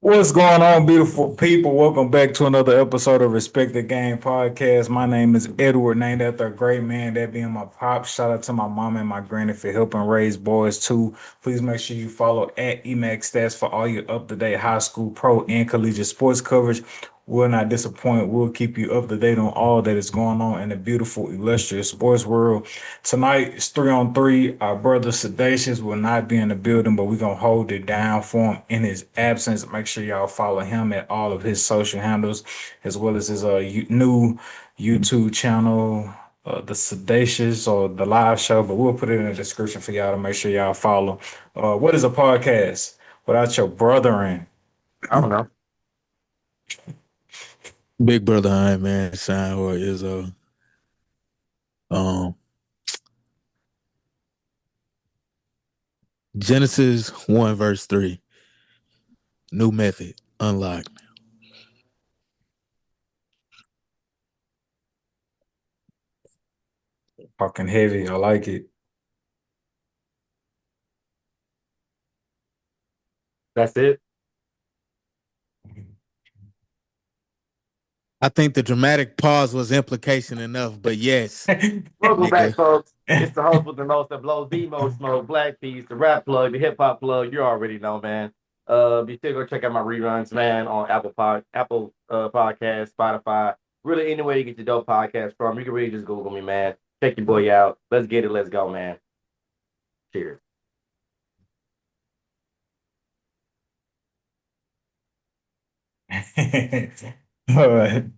What's going on, beautiful people? Welcome back to another episode of Respect the Game podcast. My name is Edward, named after a great man, that being my pop. Shout out to my mom and my granny for helping raise boys too. Please make sure you follow at Emax Stats for all your up-to-date high school, pro, and collegiate sports coverage. Will not disappoint. We'll keep you up to date on all that is going on in the beautiful, illustrious sports world. Tonight is 3-on-3. Our brother Sedacious will not be in the building, but we're gonna hold it down for him in his absence. Make sure y'all follow him at all of his social handles, as well as his new YouTube channel, the Sedacious or the live show. But we'll put it in the description for y'all to make sure y'all follow. What is a podcast without your brother in? I don't know. Big brother Iron Man sign or is um Genesis 1 verse 3. New method unlocked. Fucking heavy. I like it. That's it. I think the dramatic pause was implication enough, but yes, Welcome back, nigga. folks. It's the host with the most that blows the most smoke, Black Peas, the rap plug, the hip hop plug. You already know, man. Be sure to go check out my reruns, man, on Apple Podcast, Spotify. Really, any way you get your dope podcast from, you can really just Google me, man. Check your boy out. Let's get it. Let's go, man. Cheers.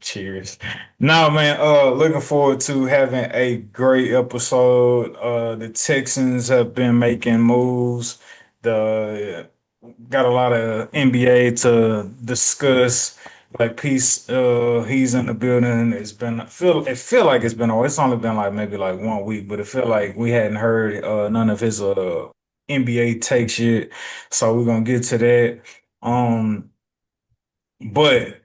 Cheers. Now, man, looking forward to having a great episode. The Texans have been making moves. The got a lot of NBA to discuss. Like peace, he's in the building. It feel like it's been it's only been like maybe like 1 week, but it feel like we hadn't heard none of his NBA takes yet. So we're gonna get to that. Um, but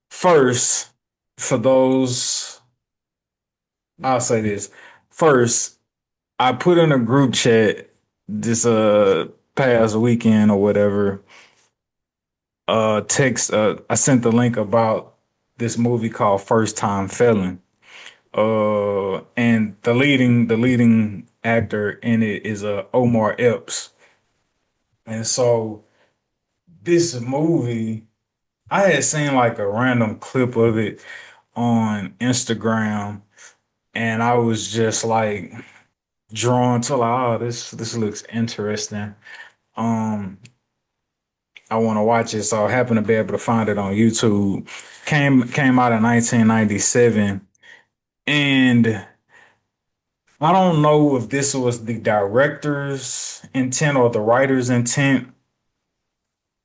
first, for those, I'll say this. First, I put in a group chat this past weekend or whatever. Text I sent the link about this movie called First Time Felon. And the leading actor in it is Omar Epps. And so this movie, I had seen like a random clip of it on Instagram, and I was just like drawn to like, oh, this looks interesting. Um, I want to watch it, so I happened to be able to find it on YouTube. Came out in 1997, and I don't know if this was the director's intent or the writer's intent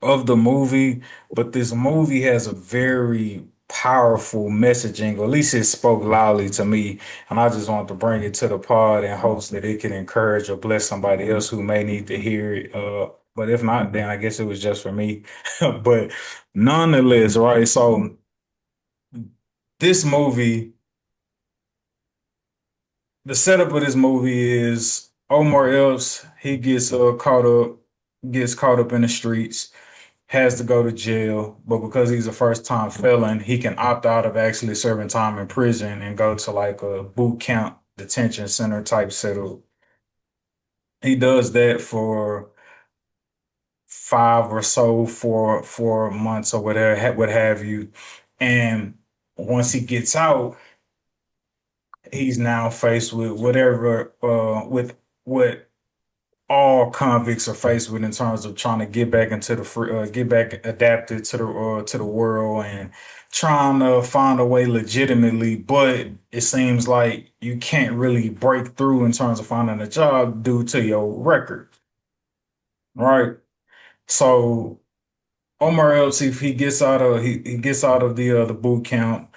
of the movie, but this movie has a very powerful messaging, or at least it spoke loudly to me. And I just wanted to bring it to the pod in hopes that it can encourage or bless somebody else who may need to hear it. But if not, then I guess it was just for me. But nonetheless, right? So this movie, the setup of this movie is Omar Epps, he gets caught up in the streets, has to go to jail, but because he's a first time felon, he can opt out of actually serving time in prison and go to like a boot camp detention center type setup. He does that for five or so, 4 months or whatever, what have you. And once he gets out, he's now faced with with what all convicts are faced with in terms of trying to get back into the get back adapted to the world and trying to find a way legitimately. But it seems like you can't really break through in terms of finding a job due to your record, right? So Omar Epps, if he gets out of the boot camp,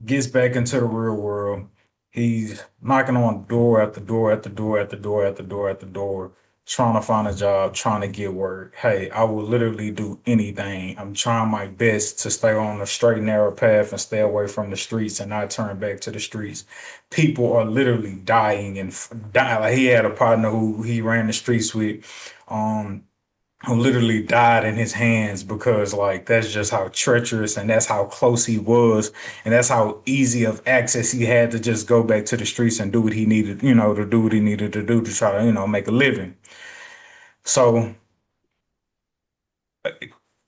gets back into the real world. He's knocking on door after door after door after door after door after door, trying to find a job, trying to get work. Hey, I will literally do anything. I'm trying my best to stay on a straight and narrow path and stay away from the streets and not turn back to the streets. People are literally dying and dying. Like he had a partner who he ran the streets with. Um, who literally died in his hands because like that's just how treacherous and that's how close he was and that's how easy of access he had to just go back to the streets and do what he needed, to do what he needed to do to try to, make a living. So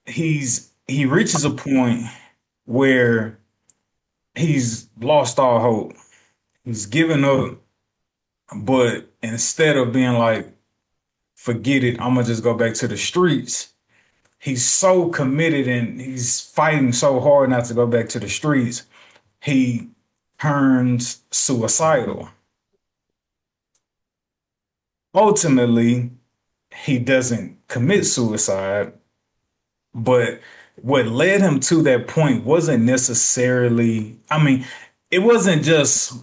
he reaches a point where he's lost all hope. He's given up, but instead of being like, forget it, I'm gonna just go back to the streets. He's so committed and he's fighting so hard not to go back to the streets. He turns suicidal. Ultimately, he doesn't commit suicide, but what led him to that point wasn't necessarily, I mean, it wasn't just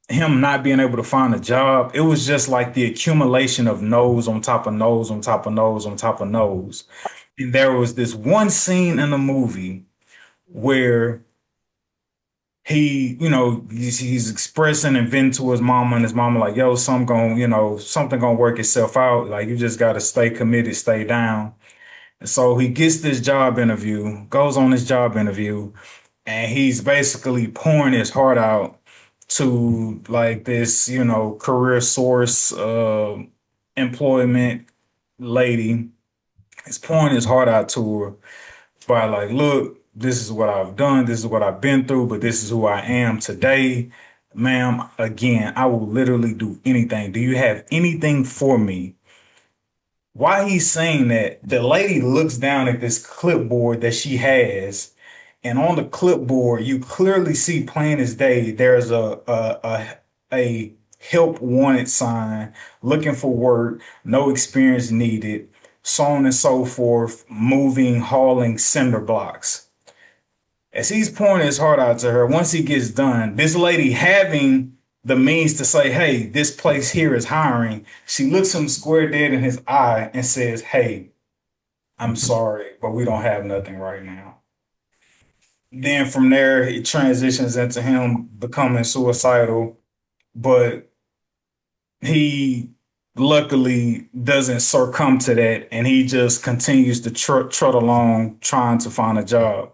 him not being able to find a job. It was just like the accumulation of no's on top of no's on top of no's on top of no's. And there was this one scene in the movie where he's expressing and venting to his mama, and his mama like, yo, something gonna work itself out. Like, you just gotta stay committed, stay down. And so he gets this job interview, goes on this job interview, and he's basically pouring his heart out to like this, career source employment lady. He's pouring his heart out to her by like, look, this is what I've done, this is what I've been through, but this is who I am today. Ma'am, again, I will literally do anything. Do you have anything for me? While he's saying that, the lady looks down at this clipboard that she has, and on the clipboard, you clearly see plain as day, there's a help wanted sign, looking for work, no experience needed, so on and so forth, moving, hauling cinder blocks. As he's pouring his heart out to her, once he gets done, this lady having the means to say, hey, this place here is hiring, she looks him square dead in his eye and says, hey, I'm sorry, but we don't have nothing right now. Then from there, it transitions into him becoming suicidal, but he luckily doesn't succumb to that, and he just continues to trot along trying to find a job.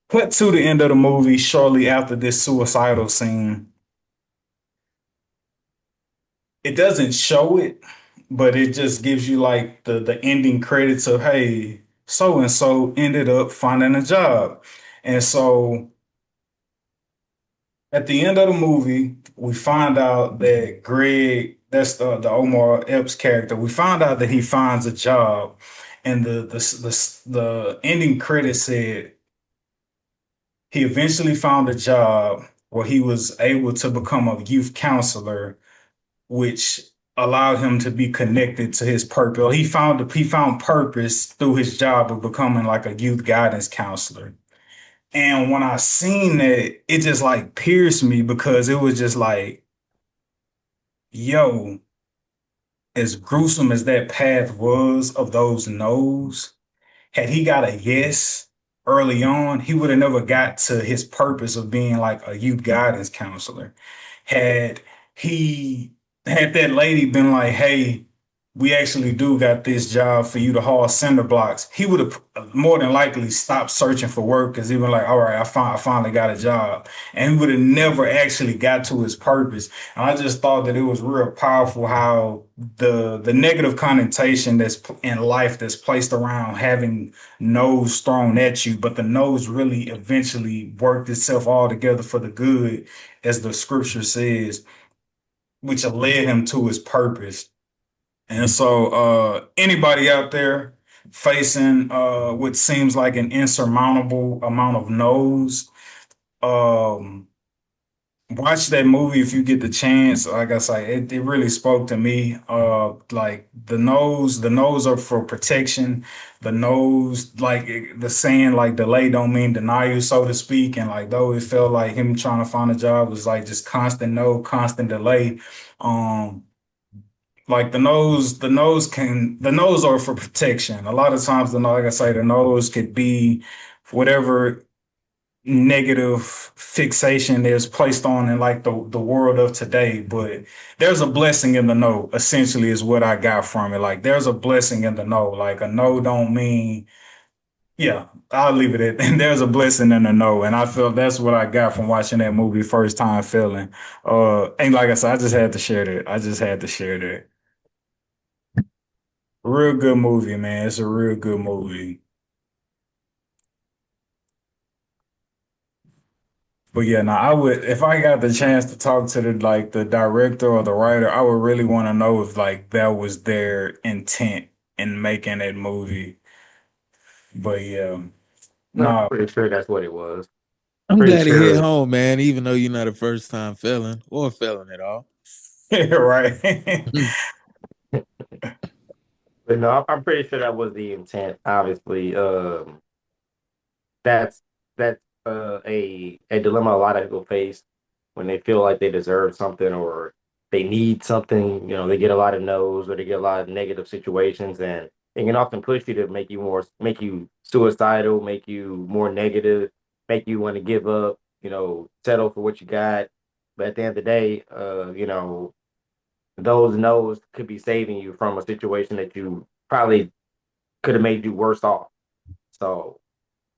Cut to the end of the movie shortly after this suicidal scene. It doesn't show it, but it just gives you like the ending credits of, hey, so and so ended up finding a job. And so at the end of the movie, we find out that Greg, that's the Omar Epps character, we find out that he finds a job, and the ending credit said he eventually found a job where he was able to become a youth counselor, which allowed him to be connected to his purpose. He found purpose through his job of becoming like a youth guidance counselor. And when I seen that, it just like pierced me because it was just like, yo, as gruesome as that path was of those no's, had he got a yes early on, he would have never got to his purpose of being like a youth guidance counselor. Had he had that lady been like, hey, we actually do got this job for you to haul cinder blocks, he would have more than likely stopped searching for work because he was like, all right, I finally got a job. And he would have never actually got to his purpose. And I just thought that it was real powerful how the negative connotation that's in life that's placed around having no's thrown at you, but the no's really eventually worked itself all together for the good, as the scripture says, which led him to his purpose. And so, anybody out there facing what seems like an insurmountable amount of no's, um, watch that movie if you get the chance. Like I say, it really spoke to me. Like the no's are for protection. The no's, like the saying, like delay don't mean deny you, so to speak. And like though it felt like him trying to find a job was like just constant no, constant delay. Um, like the nose are for protection. A lot of times like I say, the nose could be whatever negative fixation is placed on in like the world of today. But there's a blessing in the no, essentially, is what I got from it. Like there's a blessing in the no. Like a no don't mean, yeah, I'll leave it at and there's a blessing in the no. And I feel that's what I got from watching that movie first time feeling. And like I said, I just had to share that. I just had to share that. Real good movie, man. It's a real good movie. But yeah, now I would if I got the chance to talk to the director or the writer, I would really want to know if like that was their intent in making that movie. But yeah, No, I'm no, pretty sure that's what it was. I'm Pretty glad he hit sure. home, man, even though you're not a first time felon or a felon at all. right. But no, I'm pretty sure that was the intent. Obviously, that's that's a dilemma a lot of people face when they feel like they deserve something or they need something. You know, they get a lot of no's or they get a lot of negative situations, and it can often push you to make you suicidal, make you more negative, make you want to give up. You know, settle for what you got. But at the end of the day, those no's could be saving you from a situation that you probably could have made you worse off. So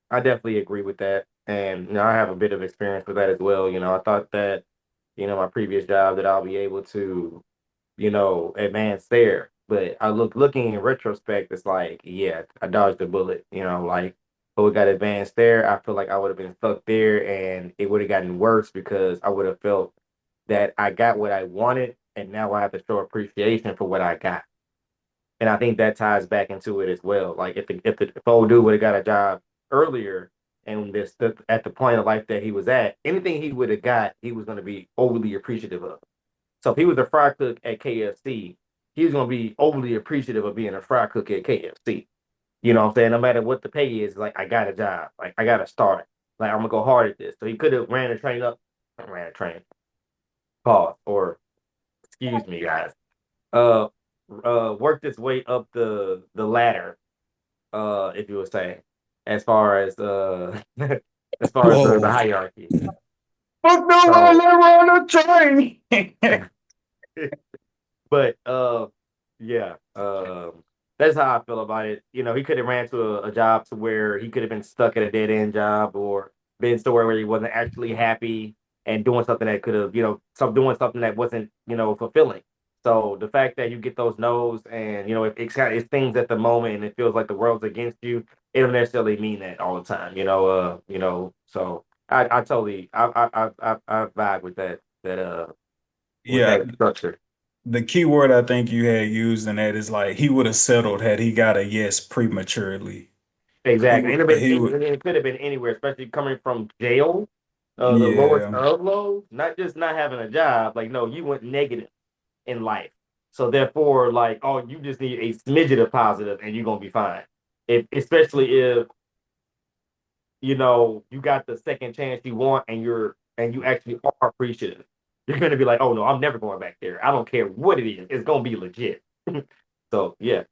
I definitely agree with that. And I have a bit of experience with that as well. I thought that, my previous job that I'll be able to, advance there. But looking in retrospect, it's like, yeah, I dodged the bullet, like but we got advanced there. I feel like I would have been stuck there and it would have gotten worse because I would have felt that I got what I wanted and now I have to show appreciation for what I got. And I think that ties back into it as well. Like if old dude would have got a job earlier and at the point of life that he was at, anything he would have got, he was going to be overly appreciative of. So if he was a fry cook at KFC, he's going to be overly appreciative of being a fry cook at KFC. You know what I'm saying? No matter what the pay is, like I got a job, like I got to start, like I'm gonna go hard at this. So he could have ran a train up, ran a train, pause, or excuse me, guys. Uh, worked its way up the ladder, if you would say, as far as as far as the Whoa. hierarchy. Fuck the one So, that on the train. but yeah, that's how I feel about it. He could have ran to a job to where he could have been stuck at a dead end job or been somewhere where he wasn't actually happy and doing something that could have, doing something that wasn't, fulfilling. So the fact that you get those no's and it's things at the moment and it feels like the world's against you, it don't necessarily mean that all the time. So I totally I vibe with Yeah, that structure. the key word I think you had used in that is like he would have settled had he got a yes prematurely. Exactly. And He would, it could have been anywhere, especially coming from jail, the lowest yeah. of lows, not just not having a job. Like, no, you went negative in life. So therefore, like, oh, you just need a smidget of positive and you're gonna be fine. Especially if, you got the second chance you want and you actually are appreciative. You're gonna be like, oh no, I'm never going back there. I don't care what it is, it's gonna be legit. So yeah.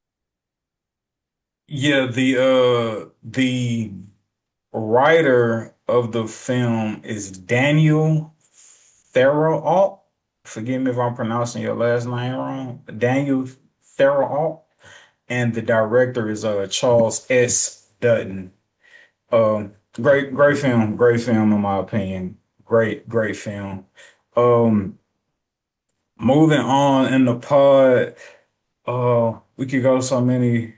Yeah, the writer of the film is Daniel Therault. Forgive me if I'm pronouncing your last name wrong. Daniel Therault. And the director is Charles S. Dutton. Great film in my opinion. Great film. Um, moving on in the pod, we could go so many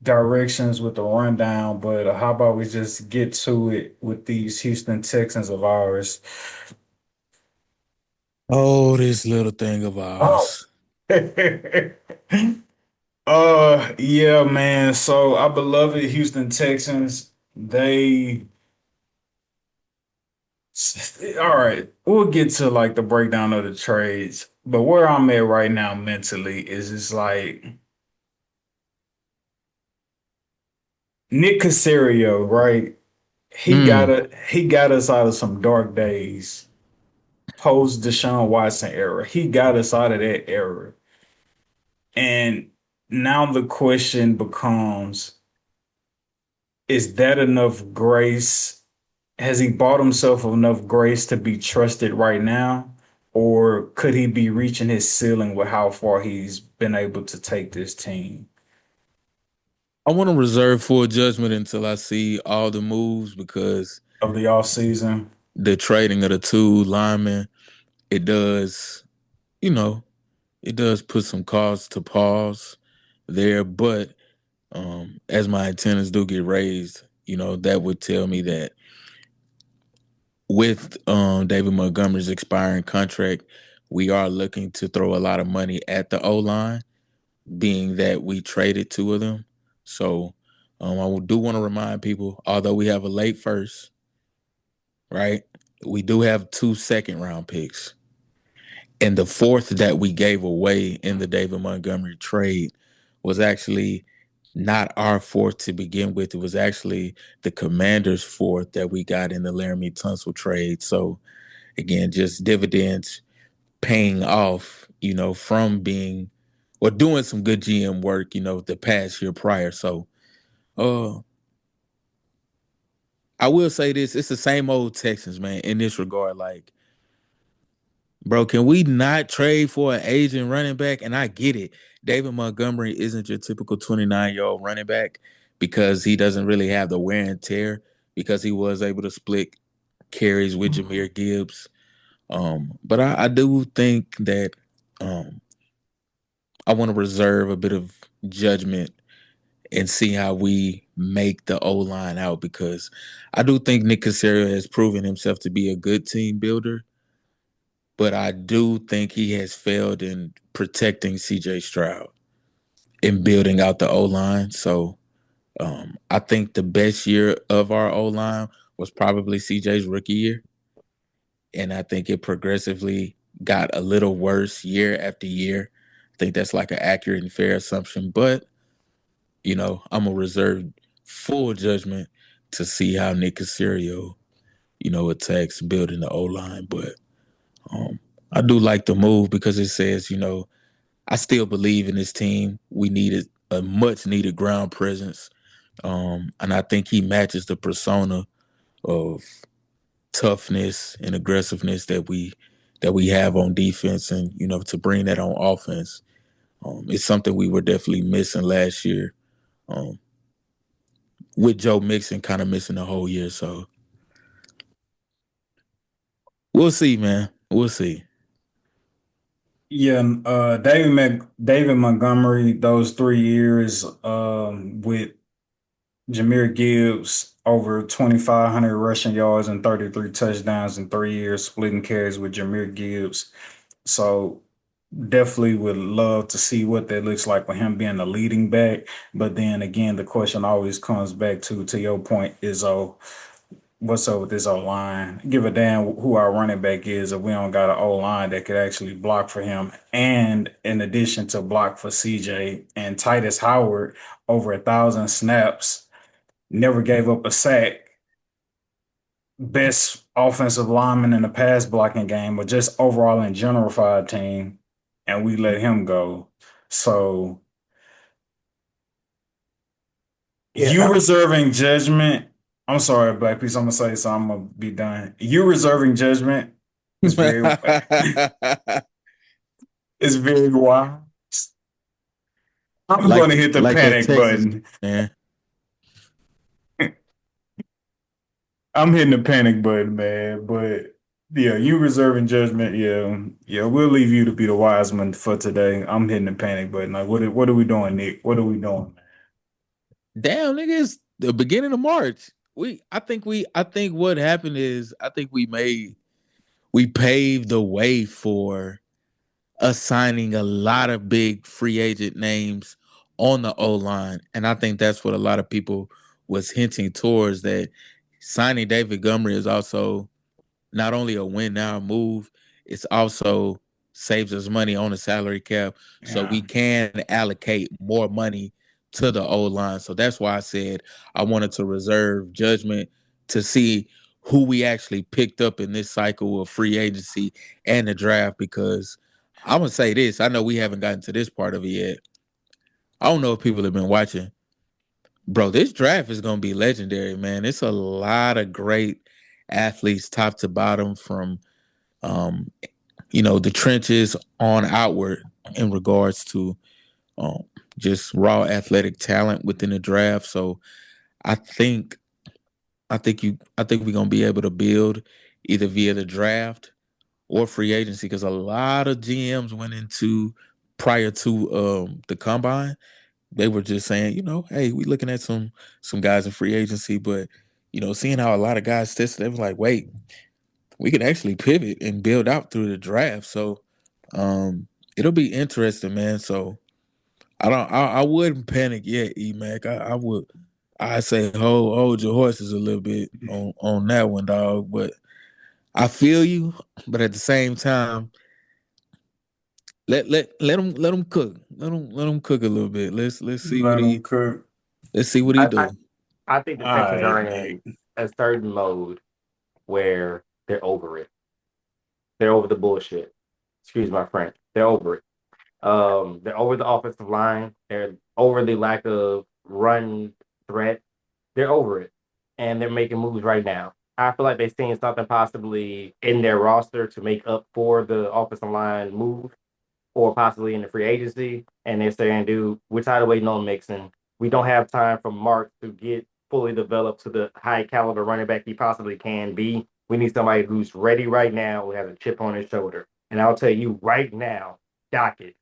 directions with the rundown, but how about we just get to it with these Houston Texans of ours? Oh, this little thing of Oh. ours. Yeah, man. So our beloved Houston Texans, they all right, we'll get to like the breakdown of the trades, but where I'm at right now mentally is it's like Nick Casario, right? Mm. He got us out of some dark days, post Deshaun Watson era. He got us out of that era. And now the question becomes, is that enough grace has he bought himself enough grace to be trusted right now? Or could he be reaching his ceiling with how far he's been able to take this team I want to reserve full judgment until I see all the moves because of the off season? the trading of the two linemen, it does, you know, it does put some cause to pause there. But as my antennas do get raised, that would tell me that with David Montgomery's expiring contract, we are looking to throw a lot of money at the O line, being that we traded two of them. So I do want to remind people, although we have a late first, right? We do have 2 second-round picks. And the fourth that we gave away in the David Montgomery trade was actually not our fourth to begin with. It was actually the Commanders' fourth that we got in the Laramie Tunsil trade. So again, just dividends paying off, from being or doing some good GM work, the past year prior. So uh I will say this, it's the same old Texans, man, in this regard. Like, bro, can we not trade for an aging running back? And I get it. David Montgomery isn't your typical 29-year-old running back because he doesn't really have the wear and tear because he was able to split carries with Jahmyr Gibbs. But I do think that um, I want to reserve a bit of judgment and see how we make the O line out because I do think Nick Caserio has proven himself to be a good team builder, but I do think he has failed in protecting CJ Stroud in building out the O line. So I think the best year of our O line was probably CJ's rookie year. And I think it progressively got a little worse year after year. I think that's like an accurate and fair assumption. But, I'm going to reserve full judgment to see how Nick Caserio, attacks building the O line. But um, I do like the move because it says, I still believe in this team. We needed a much needed ground presence. And I think he matches the persona of toughness and aggressiveness that we have on defense, and to bring that on offense, it's something we were definitely missing last year. Um, with Joe Mixon kind of missing the whole year, so we'll see, man. We'll see. Yeah, David Montgomery, those 3 years with Jahmyr Gibbs, over 2,500 rushing yards and 33 touchdowns in 3 years, splitting carries with Jahmyr Gibbs. So definitely would love to see what that looks like with him being the leading back. But then again, the question always comes back to your point is, what's up with this O line? Give a damn who our running back is if we don't got an O line that could actually block for him. And in addition to block for CJ and Titus Howard, over 1,000 snaps, never gave up a sack. Best offensive lineman in the pass blocking game, but just overall in general for our team, and we let him go. So you Yeah. reserving judgment. I'm sorry, Black Piece. I'm gonna say so. I'm gonna be done. You reserving judgment is very is very wise. I'm like gonna hit the like that panic Texas button. man. I'm hitting the panic button, man. But yeah, you reserving judgment. Yeah, yeah. We'll leave you to be the wise one for today. I'm hitting the panic button. Like, what are we doing, Nick? What are we doing? Damn, nigga, it's the beginning of March. I think what happened is I think we paved the way for assigning a lot of big free agent names on the O line. And I think that's what a lot of people was hinting towards, that signing David Montgomery is also not only a win now move, it's also saves us money on the salary cap. So Yeah. we can allocate more money to the O line. So that's why I said I wanted to reserve judgment to see who we actually picked up in this cycle of free agency and the draft, because I'm gonna say this. I know we haven't gotten to this part of it yet. I don't know if people have been watching. Bro, this draft is gonna be legendary, man. It's a lot of great athletes top to bottom from the trenches on outward in regards to um, just raw athletic talent within the draft. So I think I think we're gonna be able to build either via the draft or free agency because a lot of GMs went into prior to the combine. They were just saying, hey, we looking at some guys in free agency, but seeing how a lot of guys tested, they was like, wait, we can actually pivot and build out through the draft. So um, it'll be interesting, man. So I wouldn't panic yet, E-Mac. I say hold your horses a little bit on that one, dog. But I feel you, but at the same time, let him cook. Let him cook a little bit. Let's see what Let them he cook. let's see what he I, do. I, I think the All Texans right, are Nate. in a certain mode where they're over it. They're over the bullshit. Excuse my French. They're over it. They're over the offensive line. They're over the lack of run threat. They're over it, and they're making moves right now. I feel like they're seeing something possibly in their roster to make up for the offensive line move, or possibly in the free agency. And they're saying, dude, we're tired of waiting on Mixon. We don't have time for Mark to get fully developed to the high caliber running back he possibly can be. We need somebody who's ready right now, who has a chip on his shoulder. And I'll tell you right now, Docket,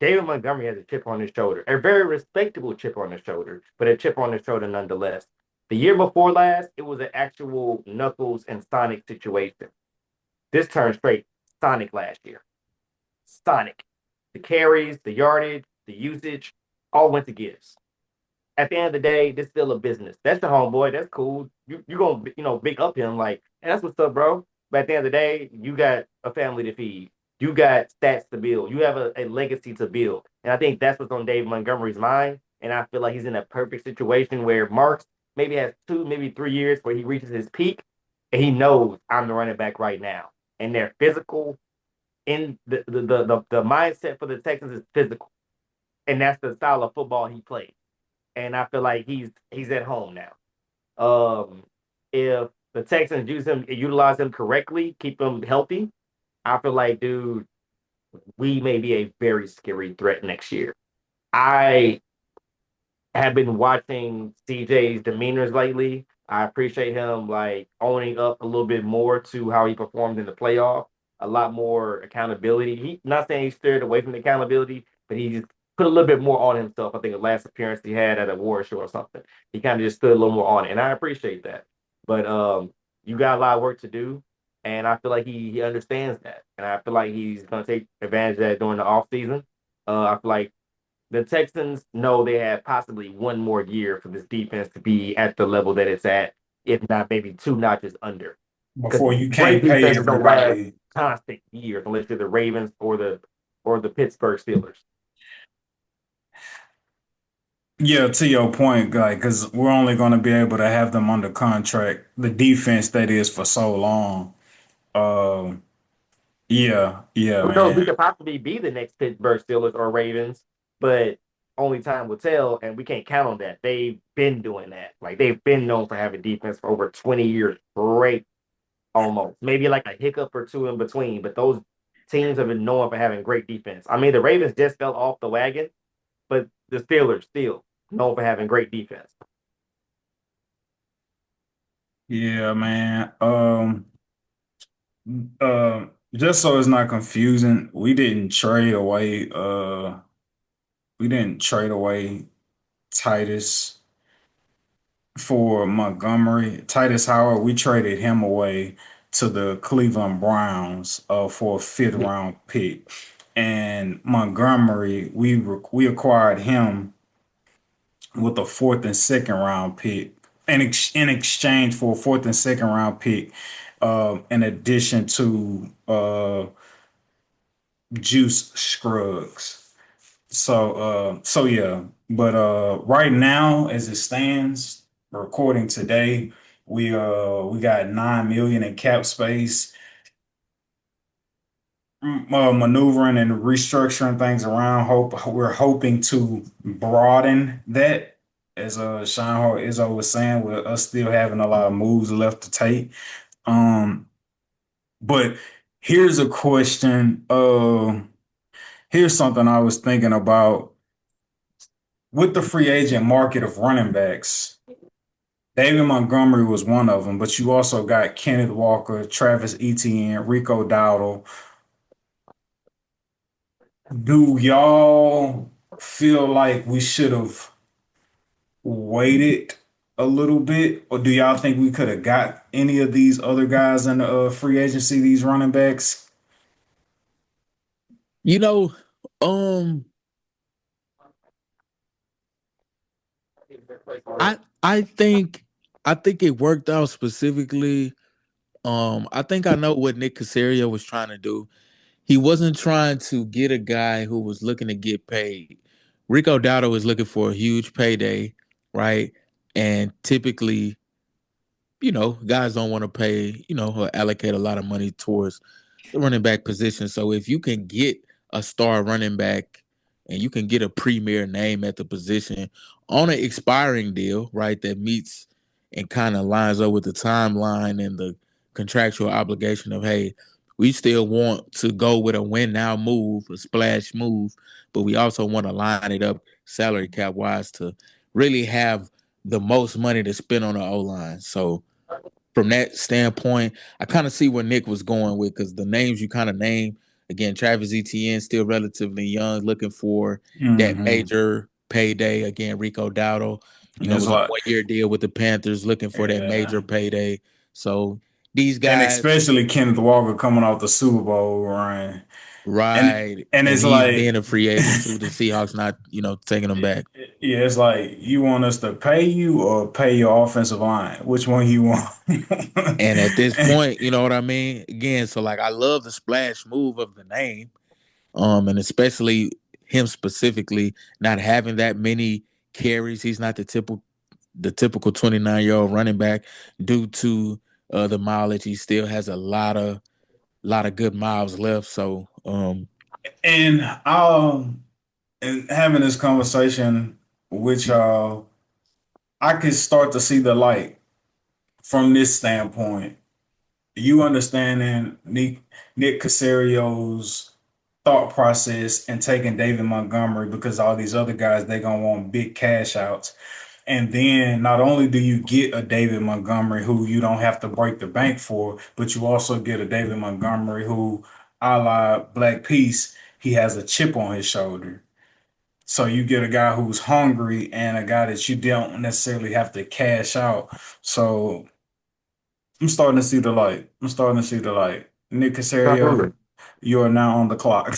David Montgomery has a chip on his shoulder, a very respectable chip on his shoulder, but a chip on his shoulder nonetheless. The year before last, it was an actual Knuckles and Sonic situation. This turned straight Sonic last year. Sonic. The carries, the yardage, the usage, all went to Gibbs. At the end of the day, this is still a business. That's the homeboy. That's cool. You're gonna big up him like, hey, that's what's up, bro. But at the end of the day, you got a family to feed. You got stats to build. You have a legacy to build. And I think that's what's on Dave Montgomery's mind. And I feel like he's in a perfect situation where Marks maybe has 2, maybe 3 years where he reaches his peak and he knows I'm the running back right now. And they're physical, in the mindset for the Texans is physical, and that's the style of football he plays. And I feel like he's at home now. If the Texans utilize him correctly, keep him healthy, I feel like, dude, we may be a very scary threat next year. I have been watching CJ's demeanors lately. I appreciate him like owning up a little bit more to how he performed in the playoff. A lot more accountability. He not saying he steered away from the accountability, but he just put a little bit more on himself. I think the last appearance he had at a war show or something, he kind of just stood a little more on it, and I appreciate that. But you got a lot of work to do, and I feel like he understands that, and I feel like he's going to take advantage of that during the off season. I feel like the Texans know they have possibly one more year for this defense to be at the level that it's at, if not maybe 2 notches under. Because Before you great can't pay defenses don't last everybody. constant years unless you're the Ravens or the Pittsburgh Steelers. Yeah, to your point, guy, because we're only going to be able to have them under contract, the defense that is for so long. Um, yeah, Who knows? We man. could possibly be the next Pittsburgh Steelers or Ravens, but only time will tell, and we can't count on that. They've been doing that. Like they've been known for having defense for over 20 years straight, almost. Maybe like a hiccup or two in between, but those teams have been known for having great defense. I mean, the Ravens just fell off the wagon, but the Steelers still known for having great defense. Yeah, man. Just so it's not confusing, we didn't trade away Titus for Montgomery. Titus Howard, we traded him away to the Cleveland Browns for a fifth Yeah. round pick. And Montgomery, we acquired him with a fourth and second round pick in exchange for a fourth and second round pick, in addition to Juice Scruggs. So yeah, but right now, as it stands, recording today, we got 9 million in cap space. Maneuvering and restructuring things around. We're hoping to broaden that, as Shawn Izzo was saying, with us still having a lot of moves left to take. Um, but here's a question. Here's something I was thinking about with the free agent market of running backs. David Montgomery was one of them, but you also got Kenneth Walker, Travis Etienne, Rico Dowdle. Do y'all feel like we should have waited a little bit, or do y'all think we could have got any of these other guys in the free agency, these running backs? You know, um, I think it worked out specifically. I think I know what Nick Casario was trying to do. He wasn't trying to get a guy who was looking to get paid. Rico Dowdle was looking for a huge payday, right? And typically, guys don't want to pay, or allocate a lot of money towards the running back position. So if you can get a star running back and you can get a premier name at the position on an expiring deal, right, that meets and kind of lines up with the timeline and the contractual obligation of, hey, we still want to go with a win now move, a splash move, but we also want to line it up salary cap wise to really have the most money to spend on the O line. So from that standpoint, I kind of see where Nick was going with, because the names you kind of name, again, Travis Etienne, still relatively young, looking for that Hmm. major payday. Again, Rico Dowdle, It's was on a like, 1 year deal with the Panthers, looking for that yeah. major payday. So these And guys, especially Kenneth Walker coming off the Super Bowl run. And right, and and it's he's being like, a free agent too. The Seahawks not, taking him back. yeah, it's like you want us to pay you or pay your offensive line. Which one you want? And at this point, you know what I mean? Again, so like I love the splash move of the name. And especially him specifically not having that many carries. He's not the typical 29-year-old running back due to the mileage. He still has a lot of good miles left. So And and having this conversation with y'all, I could start to see the light from this standpoint. You understanding Nick Casario's thought process and taking David Montgomery because all these other guys they gonna want big cash outs. And then not only do you get a David Montgomery who you don't have to break the bank for, but you also get a David Montgomery who, a la Black Peace, he has a chip on his shoulder. So you get a guy who's hungry and a guy that you don't necessarily have to cash out. So I'm starting to see the light. I'm starting to see the light. Nick Casario, Absolutely. you are now on the clock.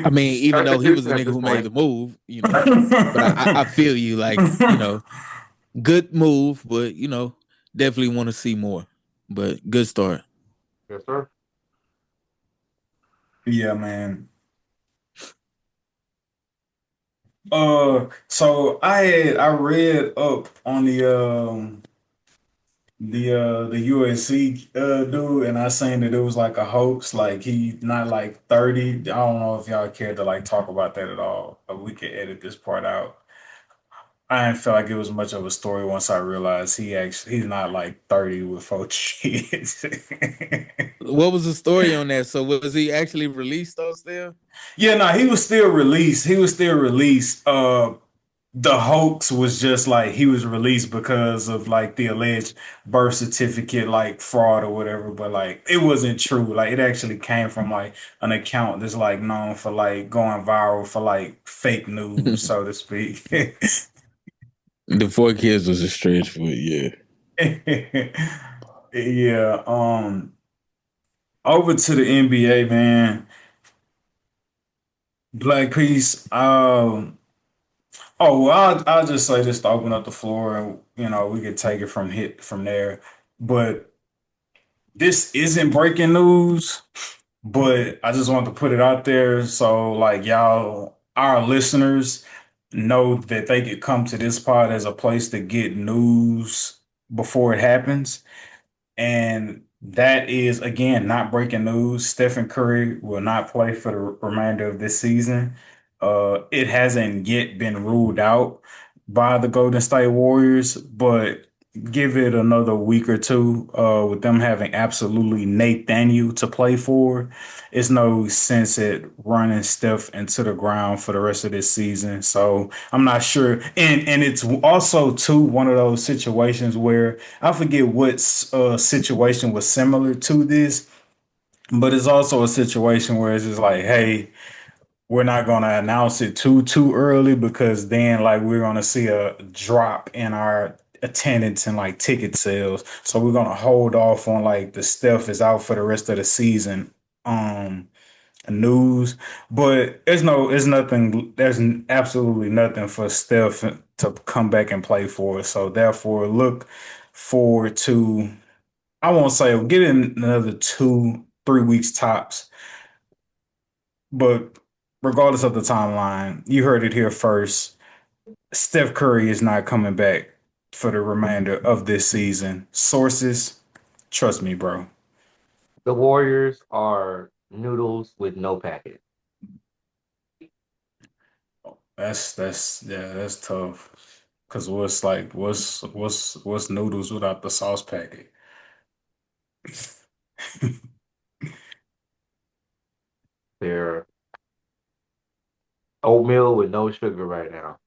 I mean, even though he was the At nigga this who made point. the move, but I feel you, like, good move, but definitely want to see more. But good start. Yes, sir. Yeah, man. So I read up on the USC dude, and I seen that it was like a hoax. Like he not like 30. I don't know if y'all care to like talk about that at all. We could edit this part out. I didn't feel like it was much of a story once I realized he's not like 30 with 4 kids. What was the story on that? So was he actually released though still? Yeah, no, he was still released. He was still released. The hoax was just like he was released because of like the alleged birth certificate like fraud or whatever, but like it wasn't true. Like it actually came from like an account that's like known for like going viral for like fake news, so to speak. The 4 kids was a stretch, but yeah. Yeah, over to the NBA, man. Black Peace. Oh, well, I'll just say this to open up the floor, and we could take it from there. But this isn't breaking news, but I just want to put it out there so like y'all, our listeners, know that they could come to this pod as a place to get news before it happens. And that is, again, not breaking news. Stephen Curry will not play for the remainder of this season. It hasn't yet been ruled out by the Golden State Warriors, but give it another week or two, with them having absolutely Nathaniel to play for. It's no sense at running Steph into the ground for the rest of this season. So I'm not sure. And it's also too one of those situations where I forget what situation was similar to this, but it's also a situation where it's just like, hey, we're not going to announce it too early because then like we're going to see a drop in our attendance and like ticket sales. So we're going to hold off on like the Steph is out for the rest of the season um news. But it's nothing, absolutely nothing for Steph to come back and play for us. So therefore look forward to, I won't say get in another 2 3 weeks tops, but regardless of the timeline, you heard it here first. Steph Curry is not coming back for the remainder of this season. Sources, trust me, bro. The Warriors are noodles with no packet. That's tough. Cause what's noodles without the sauce packet? They're oatmeal with no sugar right now.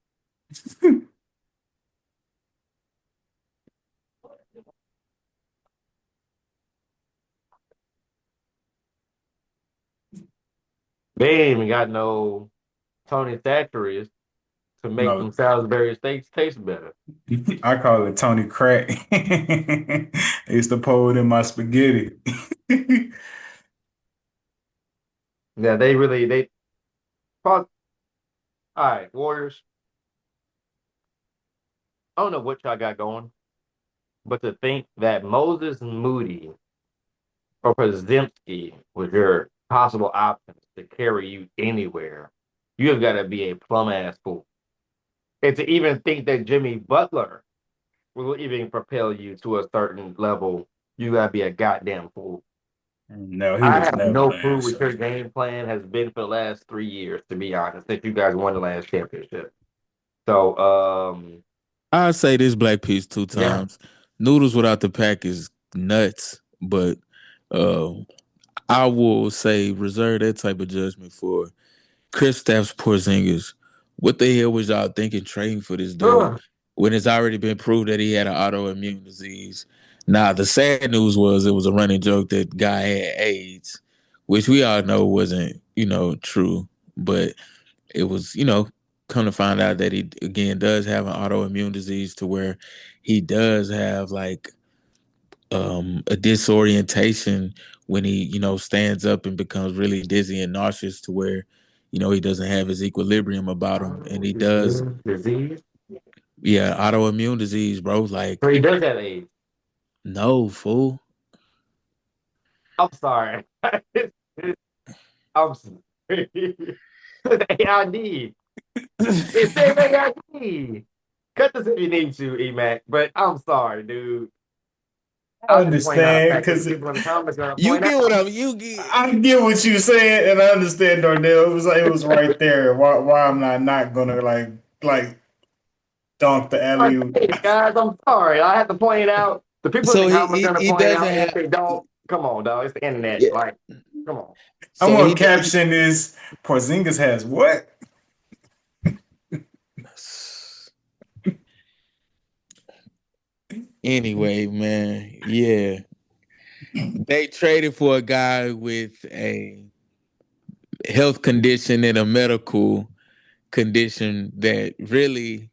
They ain't even got no Tony Thatcheries to make No, them Salisbury steaks taste better. I call it Tony Crack. I used to pour it in my spaghetti. Yeah, they all right, Warriors. I don't know what y'all got going, but to think that Moses Moody or Porzingis was your possible options to carry you anywhere, you have got to be a plum ass fool. And to even think that Jimmy Butler will even propel you to a certain level, you gotta be a goddamn fool. No, he I was have never no the clue what answer. your game plan has been for the last 3 years, to be honest, since you guys won the last championship. So, I say this black piece two yeah. times. Noodles without the pack is nuts, but uh, I will say reserve that type of judgment for Kristaps Porzingis. What the hell was y'all thinking trading for this dude Ugh. when it's already been proved that he had an autoimmune disease? Now the sad news was it was a running joke that guy had AIDS, which we all know wasn't true, but it was come to find out that he again does have an autoimmune disease to where he does have like a disorientation when he stands up and becomes really dizzy and nauseous to where he doesn't have his equilibrium about him, and he does. Disease. Yeah, autoimmune disease, bro. Like, So he does have AIDS. no, fool. I'm sorry. I'm sorry. It's AID. It says AID. Cut this if you need to, Emac. But I'm sorry, dude. I I'm just pointing out a understand fact that the because people in the comments are gonna You point get what out. you get. I get what you saying, and I understand Darnell. It was right there. Why I'm not gonna like dunk the alley oop. Hey, guys, I'm sorry. I have to point it out. The people in So the he comments he, are gonna he point it doesn't out, and if have. they don't, come on, dog. It's the internet. Yeah. Like, come on. I'm So gonna he caption this. Porzingis has what? anyway, man. Yeah, they traded for a guy with a health condition and a medical condition that really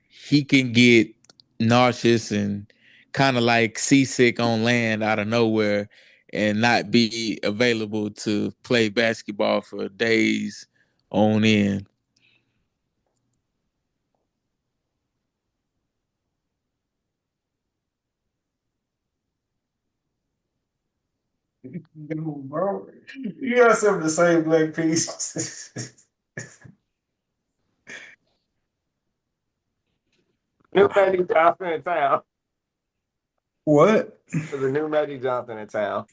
he can get nauseous and kind of like seasick on land out of nowhere and not be available to play basketball for days on end. Dude, bro, you got something to say, Black Peace. New Magic Johnson in town. What? There's a new Magic Johnson in town.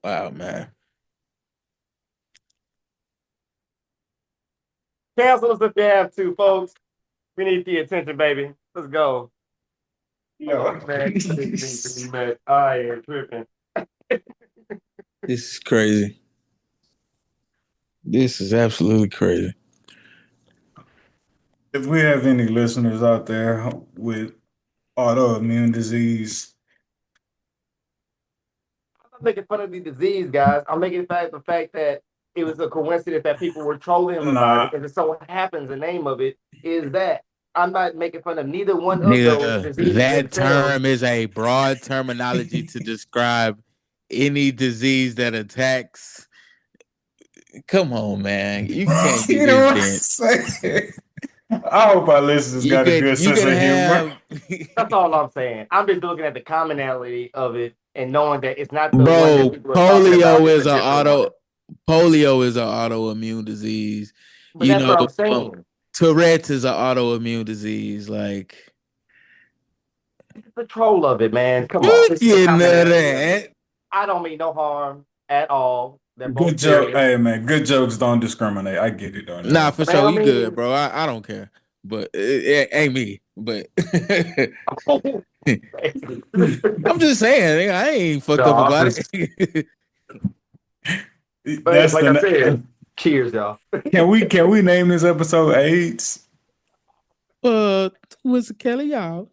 Wow, man. Cancel us if you have to, folks. We need the attention, baby. Let's go. Yeah. Man. I am tripping. This is crazy. This is absolutely crazy. If we have any listeners out there with autoimmune disease, I'm not making fun of the disease, guys. I'm making the fact that it was a coincidence that people were trolling him about it, nah, and it so happens the name of it is that. I'm not making fun of neither one of those Nigga, diseases that themselves. term is a broad terminology to describe any disease that attacks. Come on, man. You can't be you know this what I'm bent. saying? I hope our listeners You got a could good you sense could of humor. have That's all I'm saying. I'm just looking at the commonality of it and knowing that it's not the one that bro, people are talking about. It's a different one. polio is an autoimmune disease. But You that's know, what I'm saying. Tourette's is an autoimmune disease. Like It's the troll of it, man. Come on. you It's the getting commonality of it. that. I don't mean no harm at all. They're Good both joke. serious. Hey man, good jokes don't discriminate. I get it on Nah, that. for Man, sure. I You good, mean, bro. I don't care. But it ain't me. But I'm just saying, I ain't fucked up no, about it. but That's like I the said, cheers, y'all. can we name this episode AIDS? What's Kelly, y'all?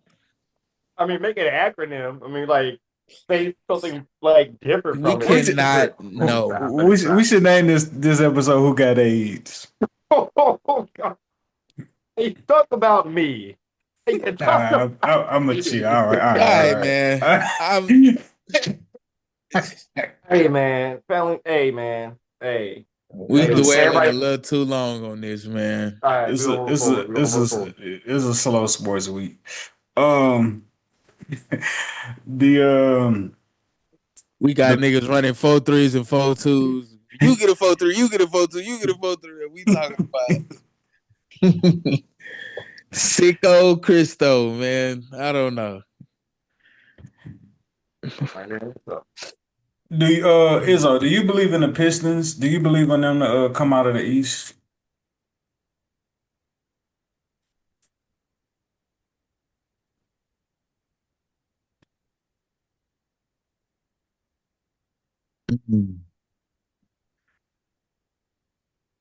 I mean, make it an acronym. I mean, like, say something like different We from it. We should, cannot It's no. not, but it's we not. should name this episode "Who Got AIDS." Oh, God. He talk about me. He can talk about I'm a chill. All right, All right, all man. right, I'm all right. Hey man, Felon. Hey man. Hey. we Hey, dwelling a everybody. little too long on this, man. All right, It's we're a gonna move it's forward. a We're gonna it's move a forward. it's a slow sports week. Um, the We got the niggas running 4 3s and 4 2s. You get a 4 3, you get a 4 2, you get a 4 3. And we talking about sicko Christo, man. I don't know. Right there. So, Izzo, do you believe in the Pistons? Do you believe in them to come out of the East?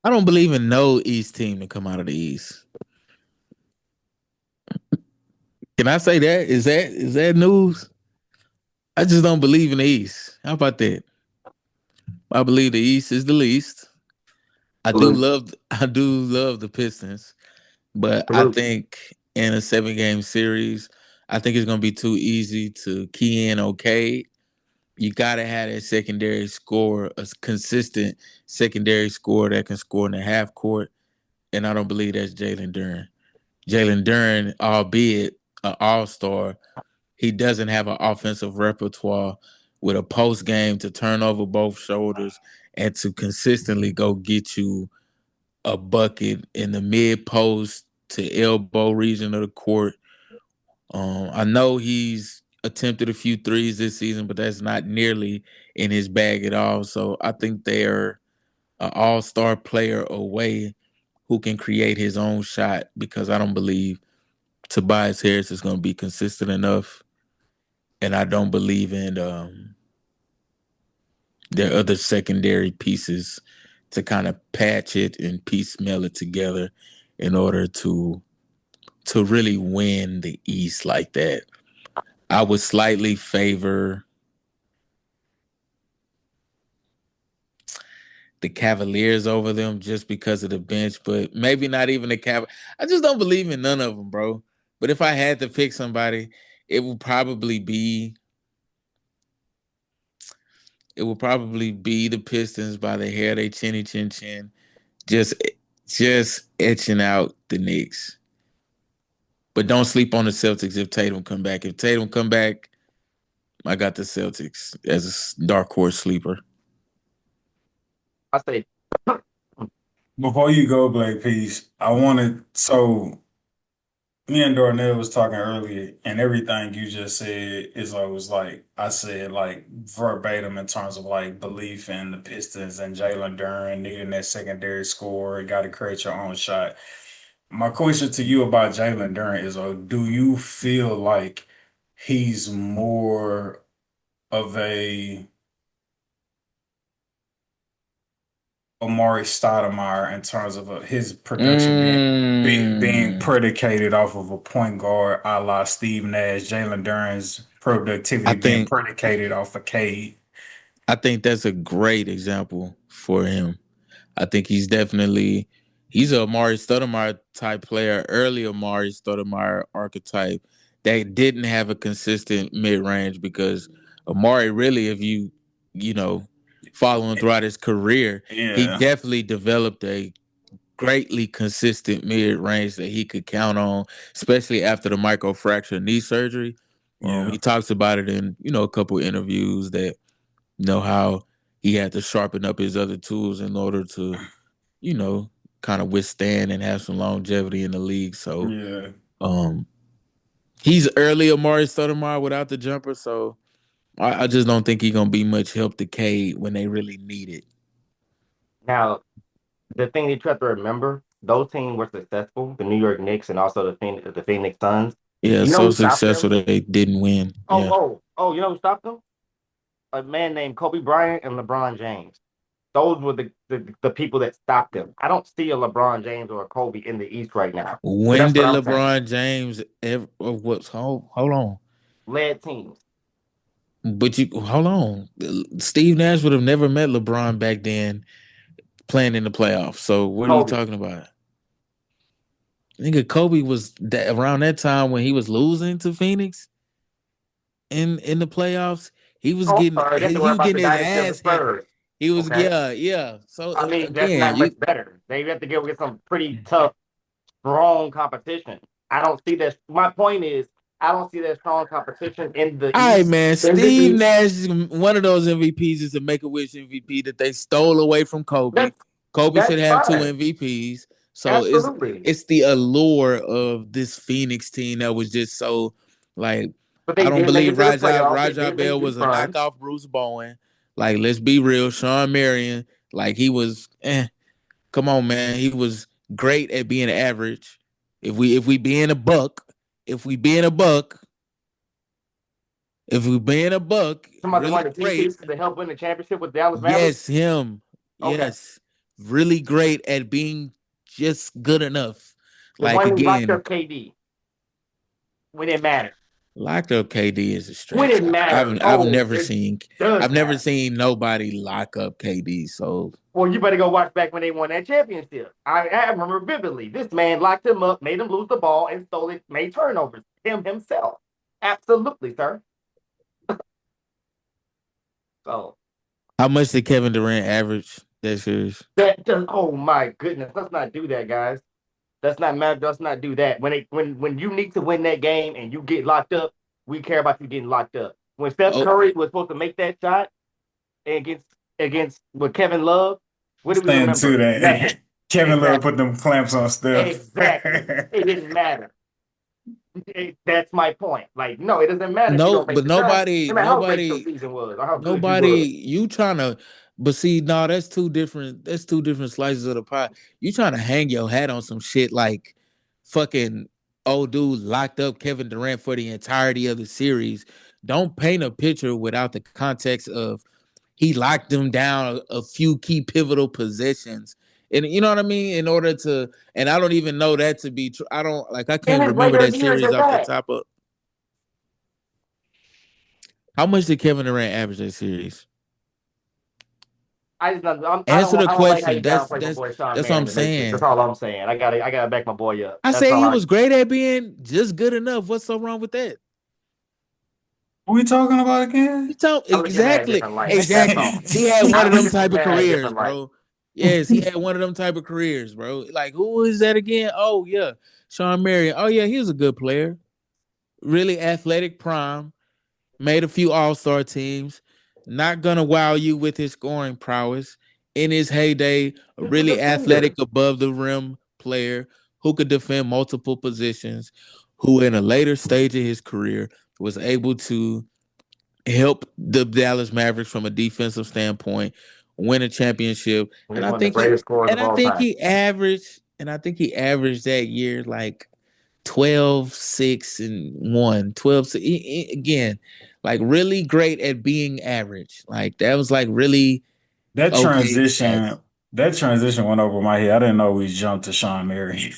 I don't believe in no East team to come out of the East. Can I say that? Is that news? I just don't believe in the East. How about that? I believe the East is the least. salute, I do love the Pistons, but I salute. think in a 7 game series, I think it's gonna be too easy to key in okay. You gotta have that secondary score, a consistent secondary score that can score in the half court. And I don't believe that's Jalen Duren. Jalen Duren, albeit an all-star, he doesn't have an offensive repertoire with a post game to turn over both shoulders and to consistently go get you a bucket in the mid post to elbow region of the court. I know he's attempted a few threes this season, but that's not nearly in his bag at all. So I think they're an all-star player away who can create his own shot because I don't believe Tobias Harris is going to be consistent enough, and I don't believe in their other secondary pieces to kind of patch it and piecemeal it together in order to really win the East like that. I would slightly favor the Cavaliers over them just because of the bench, but maybe not even the Cav. I just don't believe in none of them, bro. But if I had to pick somebody, it would probably be the Pistons by the hair they chinny chin chin, just just etching out the Knicks. But don't sleep on the Celtics if Tatum come back. If Tatum come back, I got the Celtics as a dark horse sleeper. I say, Before you go, Black Peace, I wanted so Me and Darnell was talking earlier, and everything you just said is always like I said, like verbatim in terms of like belief in the Pistons and Jalen Duren needing that secondary score. Got to create your own shot. My question to you about Jalen Duren is, do you feel like he's more of a Amari Stoudemire in terms of his production being Mm, predicated off of a point guard a la Steve Nash, Jalen Duren's I productivity being think predicated off of Cade. I think that's a great example for him. I think he's a Amari Stoudemire type player, early Amari Stoudemire archetype that didn't have a consistent mid range because Amari really, if you know, following throughout his career, he Yeah, definitely developed a greatly consistent mid range that he could count on, especially after the microfracture knee surgery. yeah, He talks about it in a couple interviews that how he had to sharpen up his other tools in order to you know, kind of withstand and have some longevity in the league. So yeah. um he's early Amari Stoudemire without the jumper, so I just don't think he's gonna be much help to Cade when they really need it. Now, the thing that you have to remember, those teams were successful, the New York Knicks and also the Phoenix Suns. Yeah, You know so who stopped successful them? that they didn't win. Yeah. You know who stopped them? A man named Kobe Bryant and LeBron James. Those were the people that stopped them. I don't see a LeBron James or a Kobe in the East right now. So When that's what did I'm saying. LeBron James ever what's hold on. Led teams. But you hold on. Steve Nash would have never met LeBron back then playing in the playoffs. So what are you Kobe. talking about? Nigga, Kobe was around that time when he was losing to Phoenix in the playoffs. He was Oh, I'm getting sorry. They have to he worry was about getting the his dynasty of the ass handed. Spurs. He was Okay. yeah. So I mean, that's again, not you much better. They have to get some pretty tough, strong competition. I don't see that. My point is, I don't see that strong competition in the all right, East. man. In the Steve East, Nash is one of those MVPs is a Make a Wish MVP that they stole away from Kobe. that's Kobe should that's have two fine. MVPs. So Absolutely. it's the allure of this Phoenix team that was just so like But I they don't did make believe it to the Rajah playoffs. They Rajah did make Bell deep was a runs. knockoff Bruce Bowen. Like let's be real, Shawn Marion, like he was come on, man. He was great at being average. If we being a buck, if we being a buck, if we being a buck, Somebody really one of the key great. pieces to help win the championship with Dallas Mavericks. Yes, him. Okay. Yes. Really great at being just good enough. The Like one who locked again, up KD when it mattered. locked up KD is a When stretch. it mattered. I've Oh, never it seen does I've never matter. seen nobody lock up KD. So Well, you better go watch back when they won that championship. I remember vividly. This man locked him up, made him lose the ball, and stole it, made turnovers. Him himself. Absolutely, sir. So how much did Kevin Durant average that series? that does. Oh my goodness. Let's not do that, guys. Let's not matter. Let's not do that. When you need to win that game and you get locked up, we care about you getting locked up. When Steph Oh, Curry was supposed to make that shot against with Kevin Love, what do we Stand to remember? that. Nothing. Kevin Love put Exactly. them clamps on Steph. Exactly. It didn't matter. That's my point. Like, no, it doesn't matter if you no, don't make but the shot. nobody, No matter how great your nobody season was or how good you Nobody, was. you trying to, but see, no, that's two different. That's two different slices of the pie. You trying to hang your hat on some shit like fucking old dude locked up Kevin Durant for the entirety of the series. Don't paint a picture without the context of he locked them down a few key pivotal possessions. And you know what I mean? In order to, and I don't even know that to be true. I don't like. I In can't his remember later that years series at off the that. top of. How much did Kevin Durant average that series? I just I Answer the don't like how question. you downplay my boy Sean That's what I'm Marion in this shit. That's saying. all I'm saying. I gotta back my boy up. I That's say all he I was great at being just good enough. What's so wrong with that? What we talking about You again? talk I look at man a exactly, different light. That's exactly. all. He had one I of look them at this type of man a careers, different light. bro. Yes, he had one of them type of careers, bro. Like who is that again? Oh yeah, Shawn Marion. Oh yeah, he was a good player. Really athletic prime. Made a few All-Star teams. Not gonna wow you with his scoring prowess. In his heyday, a He's a really defender. athletic above the rim player who could defend multiple positions, who in a later stage of his career was able to help the Dallas Mavericks from a defensive standpoint, win a championship. He's And I one of the think he greatest scorers and of I all think time. he averaged and I think he averaged that year like 12, 6, and 1. 12, again, like really great at being average. Like that was like really That okay transition, stats. that transition went over my head. I didn't know we jumped to Shawn Marion.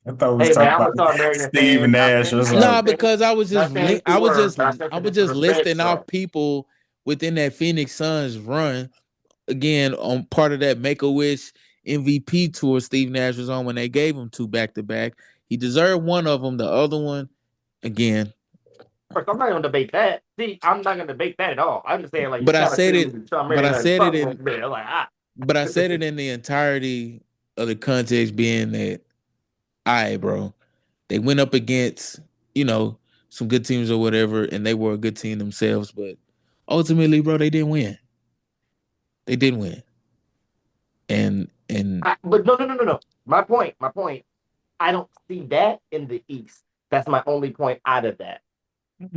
I thought we was Hey man, talking I'm about a Shawn Marion Steve fan. Nash. It was Nah, like, because Not saying two words, but I said I some was just disrespect. listing So off people within that Phoenix Suns run again on part of that Make a Wish MVP tour Steve Nash was on when they gave him two back to back. He deserved one of them. The other one, again. first, I'm not gonna debate that. See, I'm not gonna debate that at all. I'm just saying like you But I kind of said it. threw Shawn But I Marion under the said it bus a little in. bit. I'm like ah. But I said it in the entirety of the context being that, all right, bro, they went up against some good teams or whatever, and they were a good team themselves. But ultimately, bro, they didn't win. They didn't win. And But no. My point. I don't see that in the East. That's my only point out of that.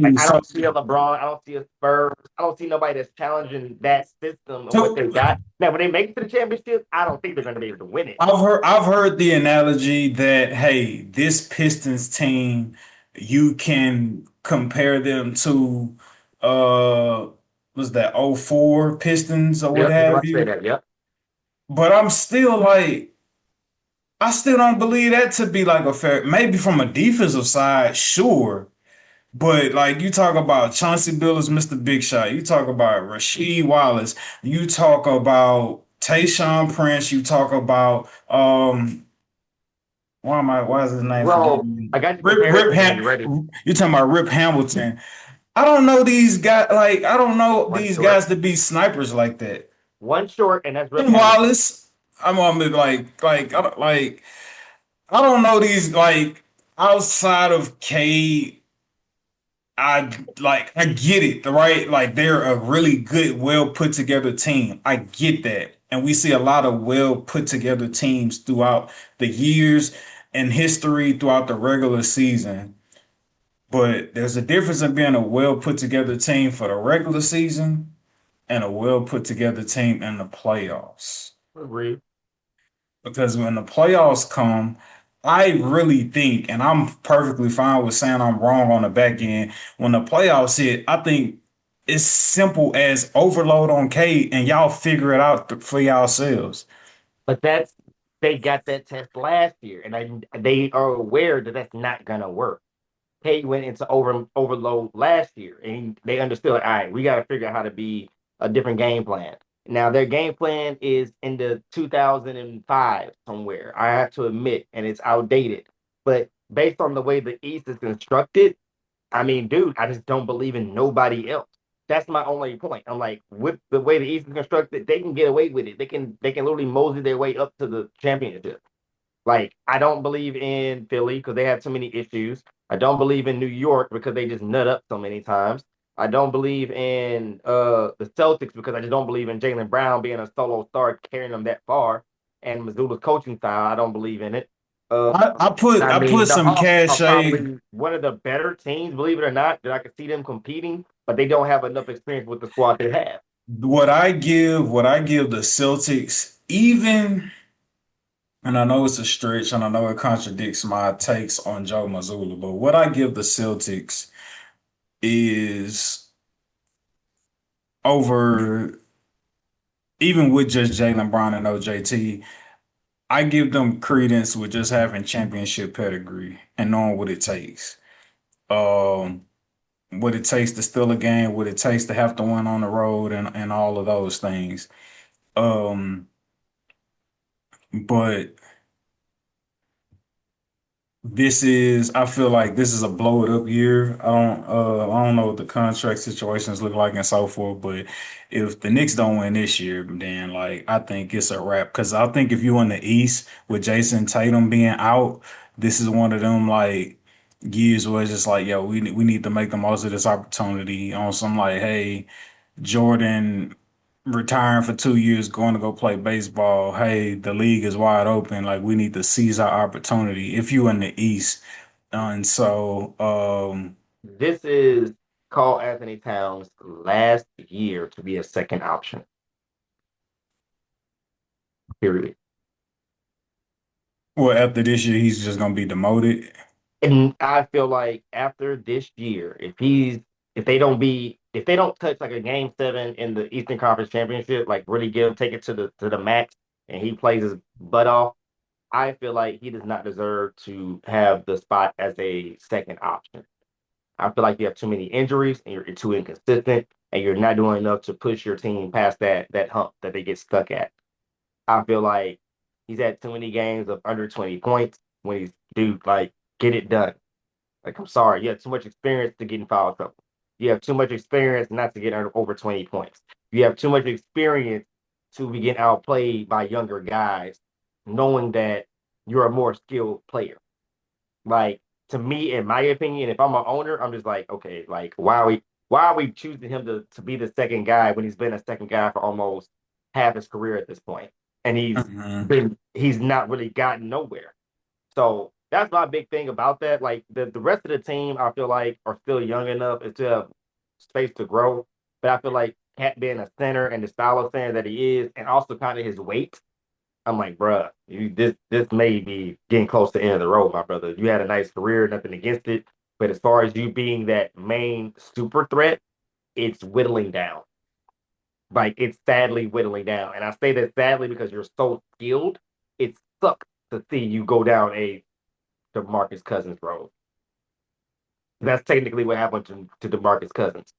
Like I so, don't see a LeBron, I don't see a Spurs, I don't see nobody that's challenging that system of what so they got. Now, when they make it to the championship, I don't think they're going to be able to win it. I've heard the analogy that hey, this Pistons team, you can compare them to was that '04 Pistons or what Yep, just have about to say you. that. Yep. But I'm still like I still don't believe that to be like a fair maybe from a defensive side, sure. But like you talk about Chauncey Billups, Mr. Big Shot, you talk about Rasheed Wallace, you talk about Tayshaun Prince, you talk about why is his name Well, forgetting me? I got your Rip comparison when you're ready. you talking about Rip Hamilton. I don't know these guys like I don't know One these short, guys to be snipers like that. one short, and that's Rip And Hamilton. Wallace, I'm on the I don't know these like outside of Cade. I get it, right? Like they're a really good, well put together team. I get that. And we see a lot of well put together teams throughout the years and history throughout the regular season. But there's a difference in being a well put together team for the regular season and a well put together team in the playoffs. Agree. Because when the playoffs come, I really think, and I'm perfectly fine with saying I'm wrong on the back end. When the playoffs hit, I think it's simple as overload on Kate and y'all figure it out for yourselves. But they got that test last year, and they are aware that that's not going to work. K went into overload last year, and they understood, all right, we got to figure out how to be a different game plan. Now their game plan is in the 2005 somewhere. I have to admit, and it's outdated. But based on the way the East is constructed, I mean, dude, I just don't believe in nobody else. That's my only point. I'm like, with the way the East is constructed, they can get away with it. They can literally mosey their way up to the championship. Like, I don't believe in Philly because they have too many issues. I don't believe in New York because they just nut up so many times. I don't believe in the Celtics because I just don't believe in Jaylen Brown being a solo star carrying them that far. And Missoula's coaching style, I don't believe in it. Uh, I I mean, put the some Hawks are cachet. probably one of the better teams, believe it or not, that I could see them competing, but they don't have enough experience with the squad they have. What I give the Celtics, even, and I know it's a stretch, and I know it contradicts my takes on Joe Mazzulla, but what I give the Celtics is over, even with just Jaylen Brown and OJT, I give them credence with just having championship pedigree and knowing what it takes. Um, what it takes to steal a game, what it takes to have to win on the road, and all of those things. Um, but I feel like this is a blow it up year. I don't know what the contract situations look like and so forth, but if the Knicks don't win this year, then like I think it's a wrap. Because I think if you in the East with Jason Tatum being out, this is one of them like years where it's just like, yo, we need to make the most of this opportunity on some like, hey, Jordan retiring for 2 years, going to go play baseball. Hey, the league is wide open. Like we need to seize our opportunity. If you in the East, and so This is Carl Anthony Towns' last year to be a second option. Period. well, after this year, he's just gonna be demoted. And I feel like after this year, if they don't touch like a game 7 in the Eastern Conference Championship, like really take it to the max, and he plays his butt off, I feel like he does not deserve to have the spot as a second option. I feel like you have too many injuries and you're too inconsistent and you're not doing enough to push your team past that hump that they get stuck at. I feel like he's had too many games of under 20 points when he's dude, like, get it done. Like, I'm sorry, you have too much experience to get in foul trouble. You have too much experience not to get over 20 points. You have too much experience to be getting outplayed by younger guys, knowing that you're a more skilled player. Like, to me, in my opinion, if I'm an owner, I'm just like, okay, like why are we choosing him to be the second guy when he's been a second guy for almost half his career at this point? And Mhm. he's not really gotten nowhere. So that's my big thing about that. Like the rest of the team, I feel like are still young enough and still have space to grow. But I feel like Cat being a center and the style of center that he is, and also kind of his weight, I'm like, bruh, this may be getting close to the end of the road, my brother. You had a nice career, nothing against it. But as far as you being that main super threat, it's whittling down. Like it's sadly whittling down. And I say that sadly because you're so skilled. It sucks to see you go down a DeMarcus Cousins road. That's technically what happened to DeMarcus Cousins.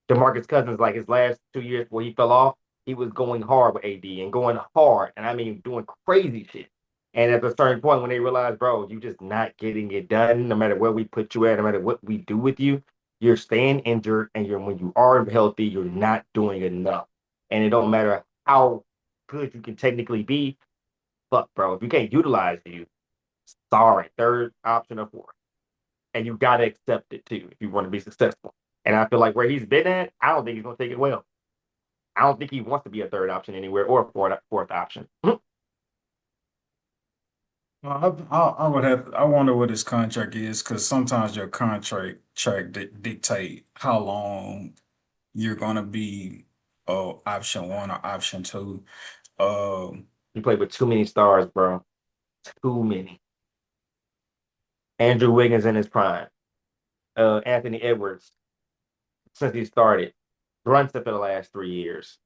DeMarcus Cousins, like his last 2 years where he fell off, he was going hard with AD and going hard, and I mean doing crazy shit. And at a certain point, when they realized, bro, you just not getting it done, no matter where we put you at, no matter what we do with you, you're staying injured, and when you are healthy, you're not doing enough. And it don't matter how good you can technically be, but bro, if you can't utilize you, sorry, third option or fourth, and you gotta accept it too if you want to be successful. And I feel like where he's been at, I don't think he's gonna take it well. I don't think he wants to be a third option anywhere or a fourth option. Well, I would have. I wonder what his contract is because sometimes your contract track dictate how long you're gonna be option one or option two. Um, He played with too many stars, bro. Too many. Andrew Wiggins in his prime. Anthony Edwards since he started. Brunson for the last 3 years.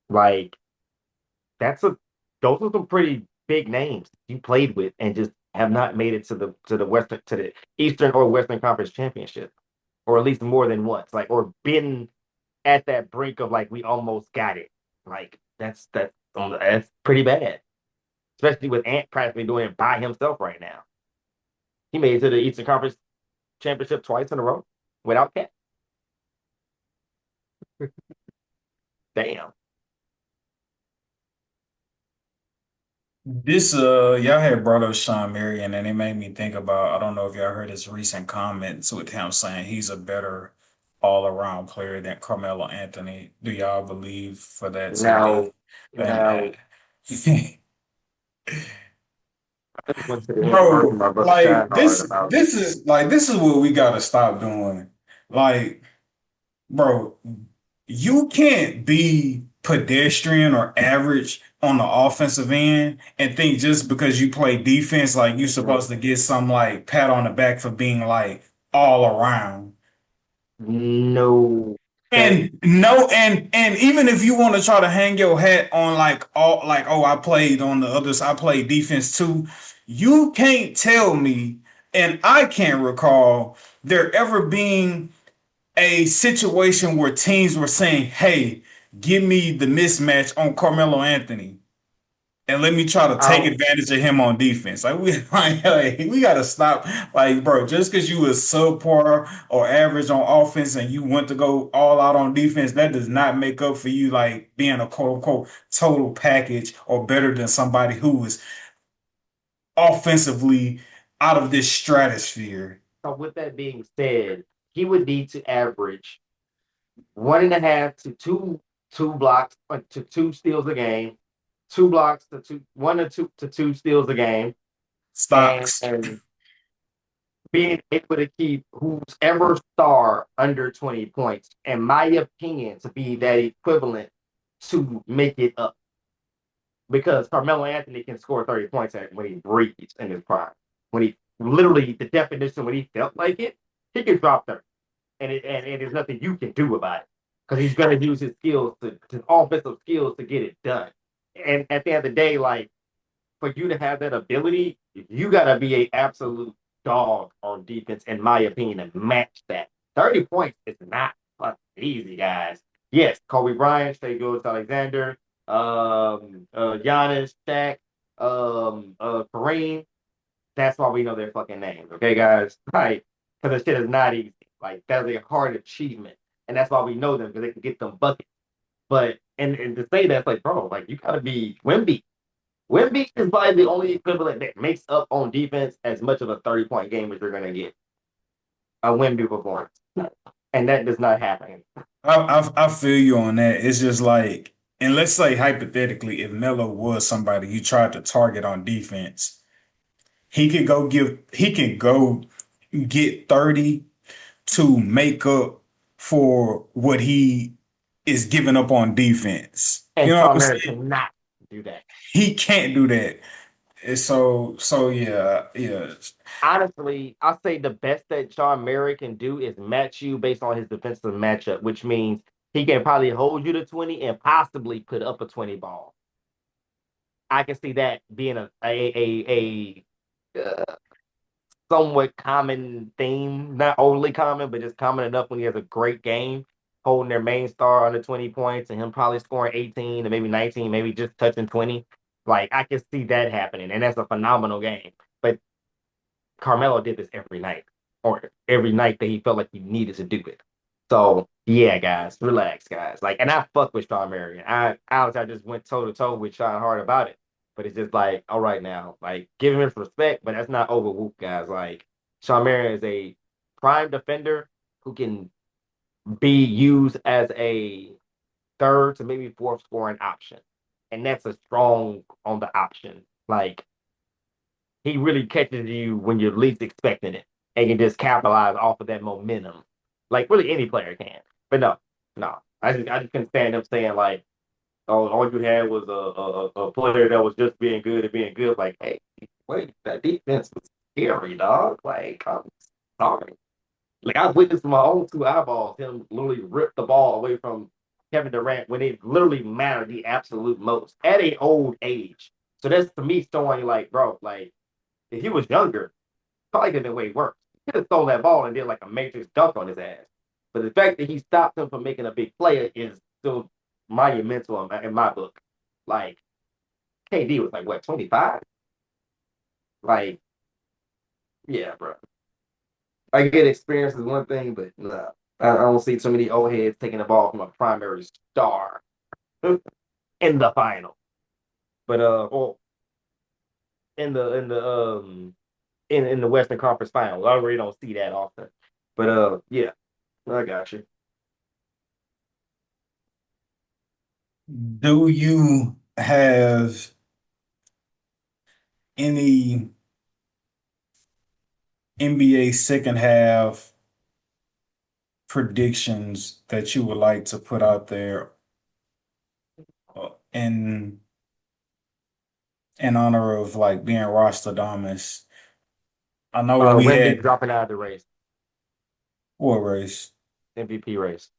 Like that's a those are some pretty big names you played with and just have not made it to the Eastern or Western Conference Championship, or at least more than once. Like or been at that brink of like we almost got it. Like that's pretty bad, especially with Ant practically doing it by himself right now. He made it to the Eastern Conference Championship twice in a row without Cat. Damn. this y'all had brought up Shawn Marion and it made me think about. I don't know if y'all heard his recent comments with him saying he's a better all around player than Carmelo Anthony. Do y'all believe for that to Now, be? now, And I just want to sit here and argue bro, my brother like Shine hard this, about. this is what we gotta stop doing. Like, bro, you can't be pedestrian or average on the offensive end and think just because you play defense, like you're supposed to get some like pat on the back for being like all around. No, that And no, and even if you want to try to hang your hat on like all like, oh, I played on the others, I played defense too. You can't tell me, and I can't recall there ever being a situation where teams were saying, "Hey, give me the mismatch on Carmelo Anthony, and let me try to take I advantage of him on defense." Like like, we gotta stop. Like, bro, just because you was subpar or average on offense and you went to go all out on defense, that does not make up for you like being a quote unquote total package or better than somebody who is offensively out of this stratosphere. so with that being said, he would need to average 1.5 to 2 blocks to 2 steals a game, 2 blocks to 2, 1 to 2 steals a game, Stocks. and being able to keep whoever star under 20 points, in my opinion, to be that equivalent to make it up. Because Carmelo Anthony can score 30 points when he breathes in his prime. When he literally, the definition, when he felt like it, he can drop 30. And there's nothing you can do about it. Because he's going to use his skills, his offensive skills to get it done. And at the end of the day, like, for you to have that ability, you got to be an absolute dog on defense, in my opinion, and match that. 30 points is not fucking easy, guys. Yes, Kobe Bryant, Shai Gilgeous-Alexander, Giannis, Shaq, Kareem. That's why we know their fucking names, okay, guys? Like, because the shit is not easy. Like, that's a hard achievement. And that's why we know them, because they can get them buckets. But, and to say that, it's like, bro, like, you got to be Wemby. Wemby is probably the only equivalent that makes up on defense as much of a 30-point game as you're going to get. A Wemby performance. And that does not happen. I feel you on that. It's just like, and let's say hypothetically, if Melo was somebody you tried to target on defense, he can go get 30 to make up for what he is giving up on defense. You And know what Shawn I'm Marion saying? cannot do that. He can't do that. So yeah, yeah. Honestly, I say the best that Shawn Marion can do is match you based on his defensive matchup, which means he can probably hold you to 20 and possibly put up a 20 ball. I can see that being a somewhat common theme, not overly common, but just common enough when he has a great game, holding their main star under 20 points and him probably scoring 18 and maybe 19, maybe just touching 20. Like, I can see that happening, and that's a phenomenal game. But Carmelo did this every night, or every night that he felt like he needed to do it. So yeah, guys, relax, guys. Like, and I fuck with Shawn Marion. I just went toe to toe with Sean Hart about it. But it's just like, all right now, like, give him his respect, but that's not over whoop, guys. Like, Shawn Marion is a prime defender who can be used as a third to maybe fourth scoring option, and that's a strong on the option. Like, he really catches you when you're least expecting it and can just capitalize off of that momentum. Like, really any player can. But no. I just couldn't stand him saying, like, oh, all you had was a player that was just being good and being good. Like, hey, wait, that defense was scary, dog. Like, I'm sorry. Like, I witnessed with my own 2 eyeballs him literally rip the ball away from Kevin Durant when it literally mattered the absolute most at a old age. So that's, to me, showing, like, bro, like, if he was younger, probably could have been way worse. He could have stole that ball and did like a matrix dunk on his ass. But the fact that he stopped him from making a big play is still monumental in my book. Like, KD was like, what, 25? Like, yeah, bro. I get experience is one thing, but no. I don't see too many old heads taking the ball from a primary star in the final. But or in the Western Conference Finals. I really don't see that often. But yeah, I got you. Do you have any NBA second half predictions that you would like to put out there in honor of like being Rostradamus? I know we Wemby had dropping out of the race, what race? MVP race.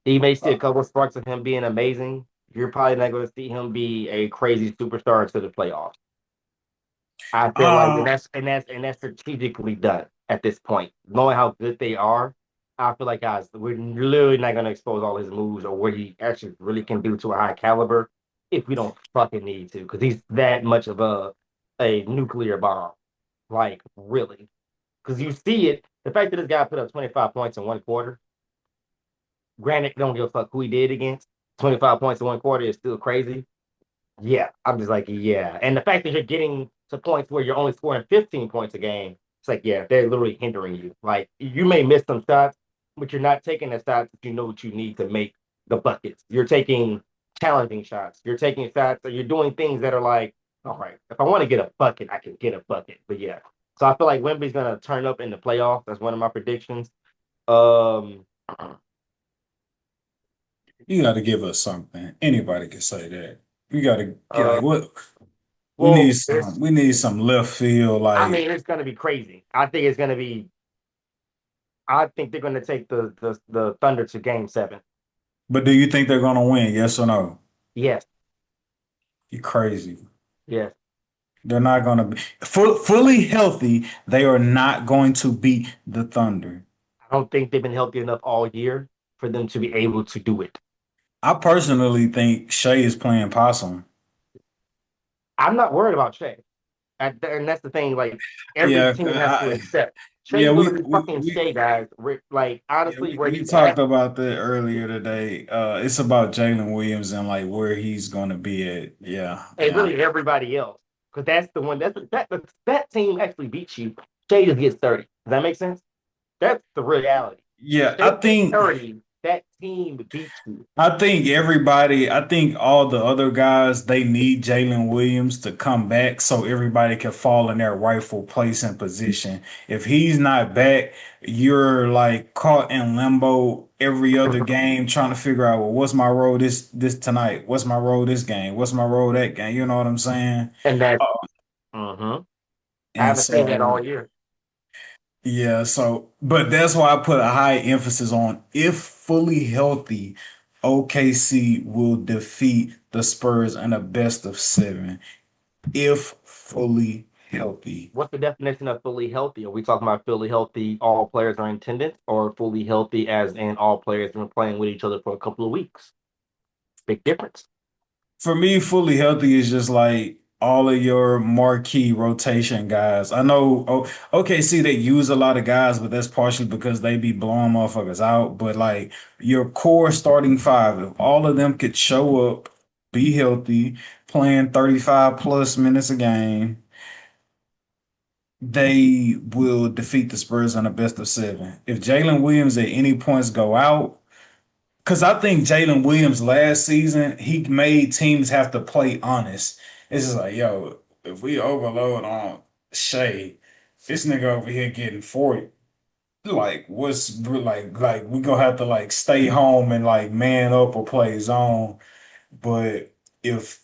He may see Uh, a couple of sparks of him being amazing. You're probably not going to see him be a crazy superstar until the playoffs. I feel like, uh, and that's strategically done at this point. Knowing how good they are, I feel like, guys, we're literally not going to expose all his moves or what he actually really can do to a high caliber if we don't fucking need to, because he's that much of a nuclear bomb. Like, really, because you see it. The fact that this guy put up 25 points in 1 quarter. Granted, don't give a fuck who he did against. 25 points in 1 quarter is still crazy. Yeah, I'm just like, yeah. And the fact that you're getting to points where you're only scoring 15 points a game, it's like, yeah, they're literally hindering you. Like, you may miss some shots, but you're not taking the shots that you know what you need to make the buckets. You're taking challenging shots. You're taking shots, or you're doing things that are like, all right, if I want to get a bucket, I can get a bucket. But yeah, so I feel like Wemby's gonna turn up in the playoffs. That's one of my predictions. Um, You got to give us something. Anybody can say that. We got to get uh, like what we need well, some. We need some left field. I Like, mean, it's gonna be crazy. I think it's gonna be. I think they're gonna take the Thunder to Game 7. but do you think they're gonna win? Yes or no? Yes, You crazy. yes. They're not gonna be fully healthy. They are not going to beat the Thunder. I don't think they've been healthy enough all year for them to be able to do it. I personally think Shea is playing possum. I'm not worried about Shea. And that's the thing. Like every Yeah, team has to accept yeah, Shea's gonna be fucking Shea, guys. Like yeah, honestly, where we he's talked at, about that earlier today. It's about Jalen Williams and like where he's gonna be at. Yeah, and yeah, really everybody else, because that's the one that team actually beats you. Shea just gets 30. Does that make sense? That's the reality. yeah. Shea gets 30. That team beats you. I think all the other guys, they need Jalen Williams to come back so everybody can fall in their rightful place and position. If he's not back, you're like caught in limbo every other game trying to figure out, well, what's my role this tonight? What's my role this game? What's my role that game? You know what I'm saying? And that's Uh, I and haven't said that so all year. yeah, so but that's why I put a high emphasis on if fully healthy, OKC will defeat the Spurs in a best of seven. If fully healthy. What's the definition of fully healthy? Are we talking about fully healthy, all players are in attendance, or fully healthy as in all players have been playing with each other for a couple of weeks? Big difference. For me, fully healthy is just like all of your marquee rotation guys. I know OKC they use a lot of guys, but that's partially because they be blowing motherfuckers out. But like your core starting five, if all of them could show up, be healthy, playing 35 plus minutes a game, they will defeat the Spurs on a best of seven. If Jalen Williams at any points go out, because I think Jalen Williams last season, he made teams have to play honest. It's just like, yo, if we overload on Shea, this nigga over here getting 40. Like, what's like we gonna have to like stay home and like man up or play zone. But if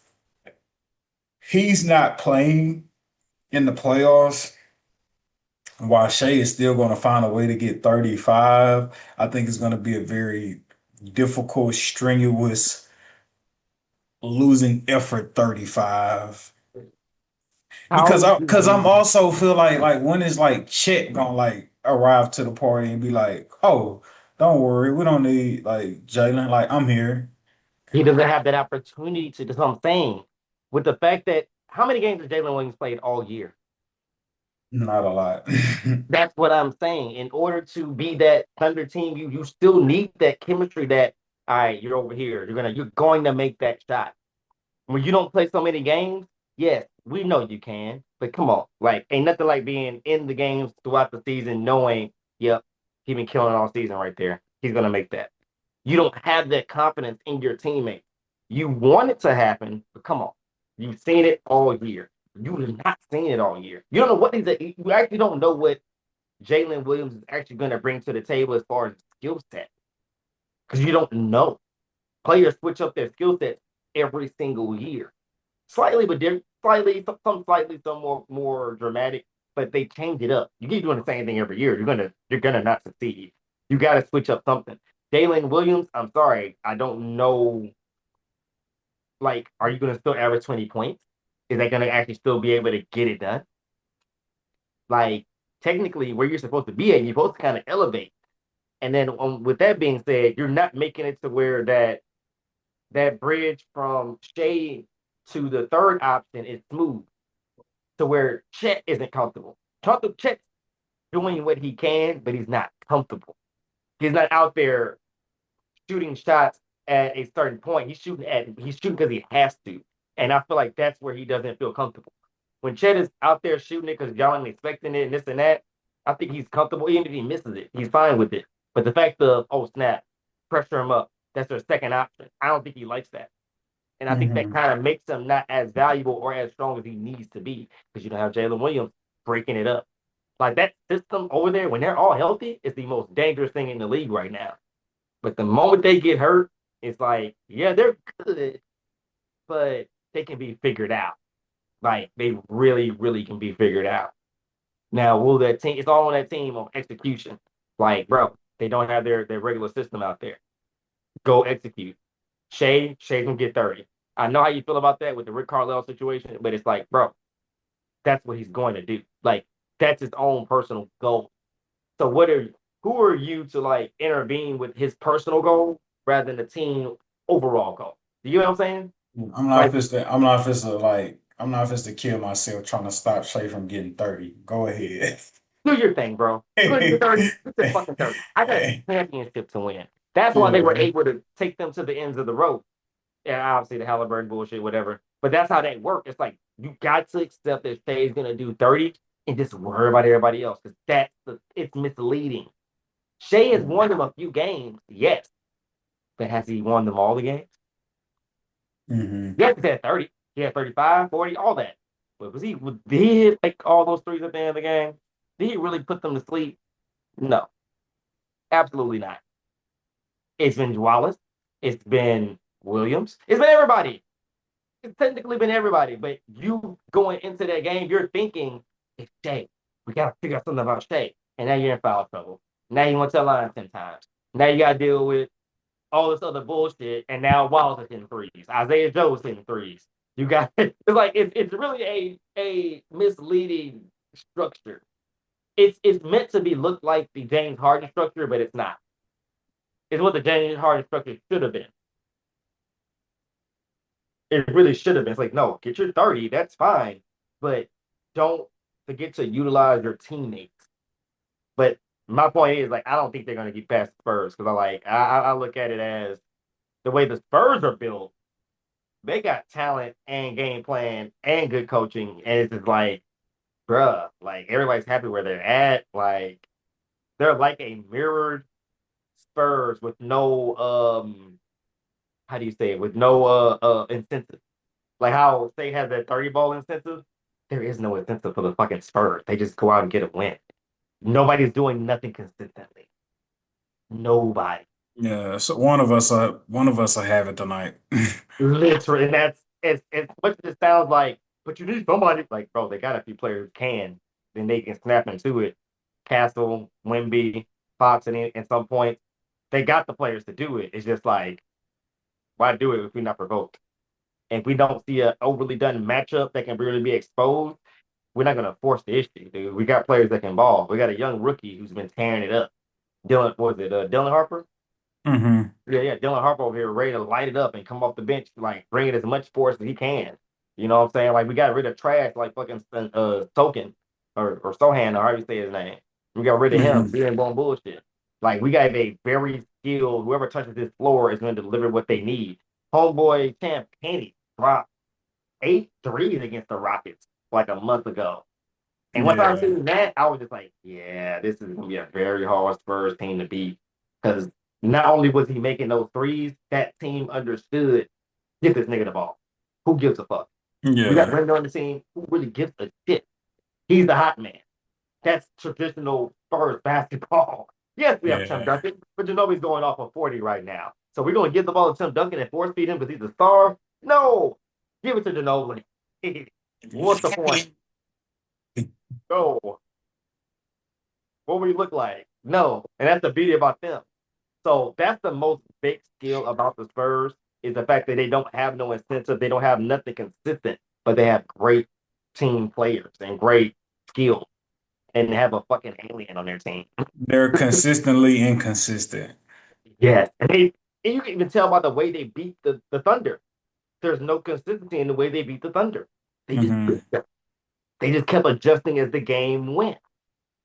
he's not playing in the playoffs, while Shea is still gonna find a way to get 35, I think it's gonna be a very difficult, strenuous losing effort 35 How do because I'm you? also feel like when is like Chet gonna like arrive to the party and be like, oh, don't worry, we don't need like Jalen, like I'm here. He doesn't have that opportunity to. That's what I'm saying. With the fact that how many games has Jalen Williams played all year? Not a lot. That's what I'm saying. In order to be that Thunder team, you still need that chemistry. That all right, you're over here. You're going to make that shot. When you don't play so many games, yes, we know you can, but come on, like ain't nothing like being in the games throughout the season, knowing, yep, he been killing all season right there. He's gonna make that. You don't have that confidence in your teammates. You want it to happen, but come on, you've seen it all year. You have not seen it all year. You don't know what you actually don't know what Jalen Williams is actually going to bring to the table as far as skill set because you don't know. Players switch up their skill sets every single year, slightly, but different, slightly, some more dramatic, but they change it up. You keep doing the same thing every year, you're gonna not succeed. You got to switch up something. Jalen Williams, I'm sorry, I don't know. Like, are you gonna still average 20 points? Is that gonna actually still be able to get it done? Like, technically, where you're supposed to be at, you're supposed to kind of elevate. And then, with that being said, you're not making it to where that bridge from Shea to the third option is smooth to where Chet isn't comfortable. Chet's doing what he can, but he's not comfortable. He's not out there shooting shots at a certain point. He's shooting because he has to. And I feel like that's where he doesn't feel comfortable. When Chet is out there shooting it because y'all ain't expecting it and this and that, I think he's comfortable. Even if he misses it, he's fine with it. But the fact of, oh snap, pressure him up, that's their second option. I don't think he likes that. And I think that Hmm. kind of makes him not as valuable or as strong as he needs to be because you don't have Jalen Williams breaking it up. Like that system over there, when they're all healthy, is the most dangerous thing in the league right now. But the moment they get hurt, it's like, yeah, they're good, but they can be figured out. Like they really, really can be figured out. Now, will that team? It's all on that team on execution. Like, bro, they don't have their regular system out there. Go execute. Shay's gonna get 30. I know how you feel about that with the Rick Carlisle situation, but it's like, bro, that's what he's going to do. Like, that's his own personal goal. So who are you to like intervene with his personal goal rather than the team overall goal? Do you know what I'm saying? Like, I'm not just to kill myself trying to stop Shay from getting 30. Go ahead. do your thing, bro. You're gonna get 30, get the fucking 30. I got a Hey, championship to win. That's why they were yeah. able to take them to the ends of the road. Yeah, obviously the Halliburton bullshit, whatever. But that's how they work. It's like you got to accept that Shay's gonna do 30 and just worry about everybody else because it's misleading. Shay has won them a few games, yes, but has he won them all the games? Hmm. Yes, he had 30. He had 35, 40, all that. But did he hit like all those threes at the end of the game? Did he really put them to sleep? No, absolutely not. It's been Wallace. It's been Williams. It's been everybody. It's technically been everybody. But you going into that game, you're thinking, it's Shay. We got to figure out something about Shay. And now you're in foul trouble. Now you want to tell line 10 times. Now you got to deal with all this other bullshit. And now Wallace is hitting threes. Isaiah Joe's hitting threes. You got it's like it's really a misleading structure. It's meant to be look like the James Harden structure, but it's not. It's what the James Harden structure should have been. It really should have been. It's like, no, get your 30, that's fine. But don't forget to utilize your teammates. But my point is, like, I don't think they're gonna get past the Spurs because I look at it as the way the Spurs are built, they got talent and game plan and good coaching. And it's just like, bruh, like everybody's happy where they're at. Like they're like a mirrored Spurs with no how do you say it? With no incentive. Like how they have that 30 ball incentive. There is no incentive for the fucking Spurs. They just go out and get a win. Nobody's doing nothing consistently. Nobody. Yeah, so one of us will have it tonight. Literally. And that's as much as it sounds like, but you need somebody like, bro, they got a few players who can, then they can snap into it. Castle, Wimby, Fox, and at some point, they got the players to do it. It's just like, why do it if we're not provoked? And if we don't see an overly done matchup that can really be exposed, we're not gonna force the issue, dude. We got players that can ball. We got a young rookie who's been tearing it up. Dylan, was it Dylan Harper? Hmm. Yeah. Dylan Harper over here ready to light it up and come off the bench, like bringing as much force as he can. You know what I'm saying? Like we got rid of trash like fucking Token or Sohan or however you say his name. We got rid of him. Hmm. He ain't going bullshit. Like we got a very skilled. Whoever touches this floor is going to deliver what they need. Homeboy Champ Kenny dropped 8 threes against the Rockets like a month ago. And once I Yeah. seen that, I was just like, yeah, this is gonna be a very hard Spurs team to beat. Because not only was he making those threes, that team understood, get this nigga the ball. Who gives a fuck? We got Yeah. Brandon on the team. Who really gives a shit? He's the hot man. That's traditional Spurs basketball. Yes, we have Tim Yeah. Duncan, but Ginobili's going off of 40 right now. So we're going to give the ball to Tim Duncan and force feed him because he's a star? No. Give it to Ginobili. What's the point? No. What we look like? No. And that's the beauty about them. So that's the most big skill about the Spurs is the fact that they don't have no incentive. They don't have nothing consistent, but they have great team players and great skill and have a fucking alien on their team. They're consistently inconsistent. Yes. And you can even tell by the way they beat the Thunder. There's no consistency in the way they beat the Thunder. They just Hmm. beat them. They just kept adjusting as the game went,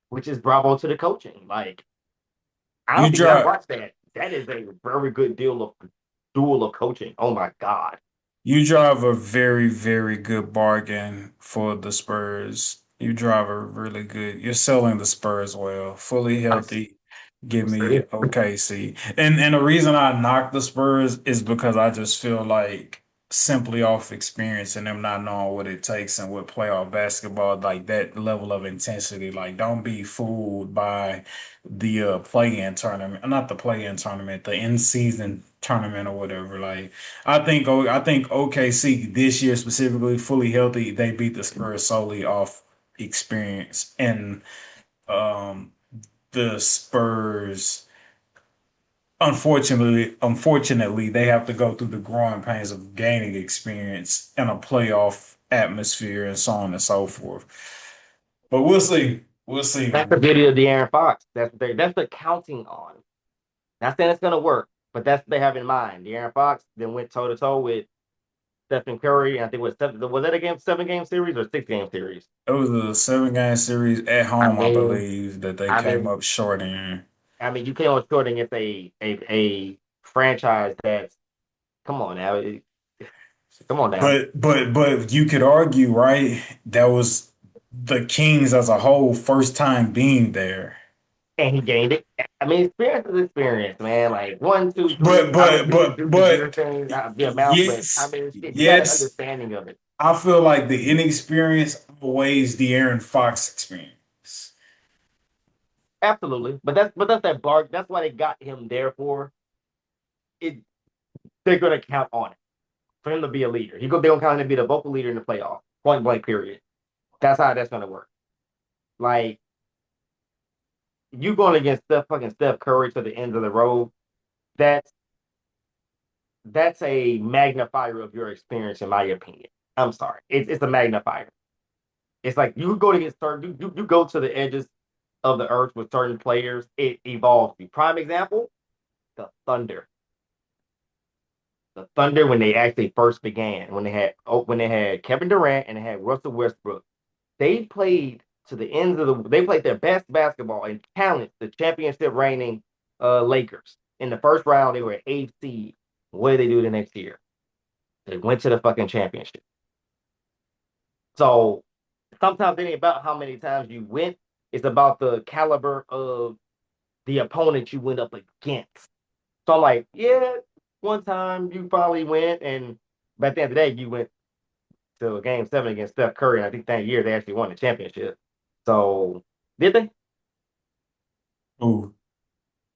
which is bravo to the coaching. Like, I don't You think you gotta drive watch that. That is a very good duel of coaching. Oh my God. you drive a very, very good bargain for the Spurs. You drive a really good. You're selling the Spurs well, fully I, healthy. Give We'll me see. OKC. And the reason I knock the Spurs is because I just feel like simply off experience and them not knowing what it takes and what playoff basketball, like that level of intensity. Like don't be fooled by the play-in tournament, not the play-in tournament, the in-season tournament or whatever. Like I think OKC this year specifically, fully healthy, they beat the Spurs solely off experience. And um the Spurs, unfortunately, they have to go through the growing pains of gaining experience in a playoff atmosphere and so on and so forth. But we'll see. We'll That's see. the beauty of De'Aaron Fox. That's what they're counting on. Not saying it's gonna work, but that's what they have in mind. De'Aaron Fox then went toe to toe with Stephen Curry, and I think was that a 7 game series or 6 game series? It was a 7 game series at I home, I mean, believe, that they I came mean, up short in. you came on short against a franchise that's come on now, come on now, But you could argue, right? That was the Kings as a whole first time being there. and he gained it. I mean, experience is experience, man. Like 1, 2, 3. I don't do the year thing. I'd be a mouth, but I Yes, mean, shit, you got an yes. understanding of it. I feel like the inexperience outweighs the Aaron Fox experience. Absolutely, but that's that bark. That's why they got him there for it. They're gonna count on it for him to be a leader. They're gonna count him to be the vocal leader in the playoff. Point blank. Period. That's how that's gonna work. Like you going against Steph Curry to the end of the road. That's that's a magnifier of your experience, in my opinion. I'm sorry, it's a magnifier. It's like you go to get certain you go to the edges of the earth with certain players. It evolves you. Prime example, the Thunder. The Thunder when they actually first began, when they had Kevin Durant and they had Russell Westbrook, they played to the ends of they played their best basketball and challenged the championship reigning Lakers. In the first round, they were at 8th seed. What did they do the next year? They went to the fucking championship. So sometimes it ain't about how many times you went, it's about the caliber of the opponent you went up against. So I'm like, yeah, one time you probably went, and by the end of the day, you went to a game 7 against Steph Curry, and I think that year they actually won the championship. So did they? Ooh,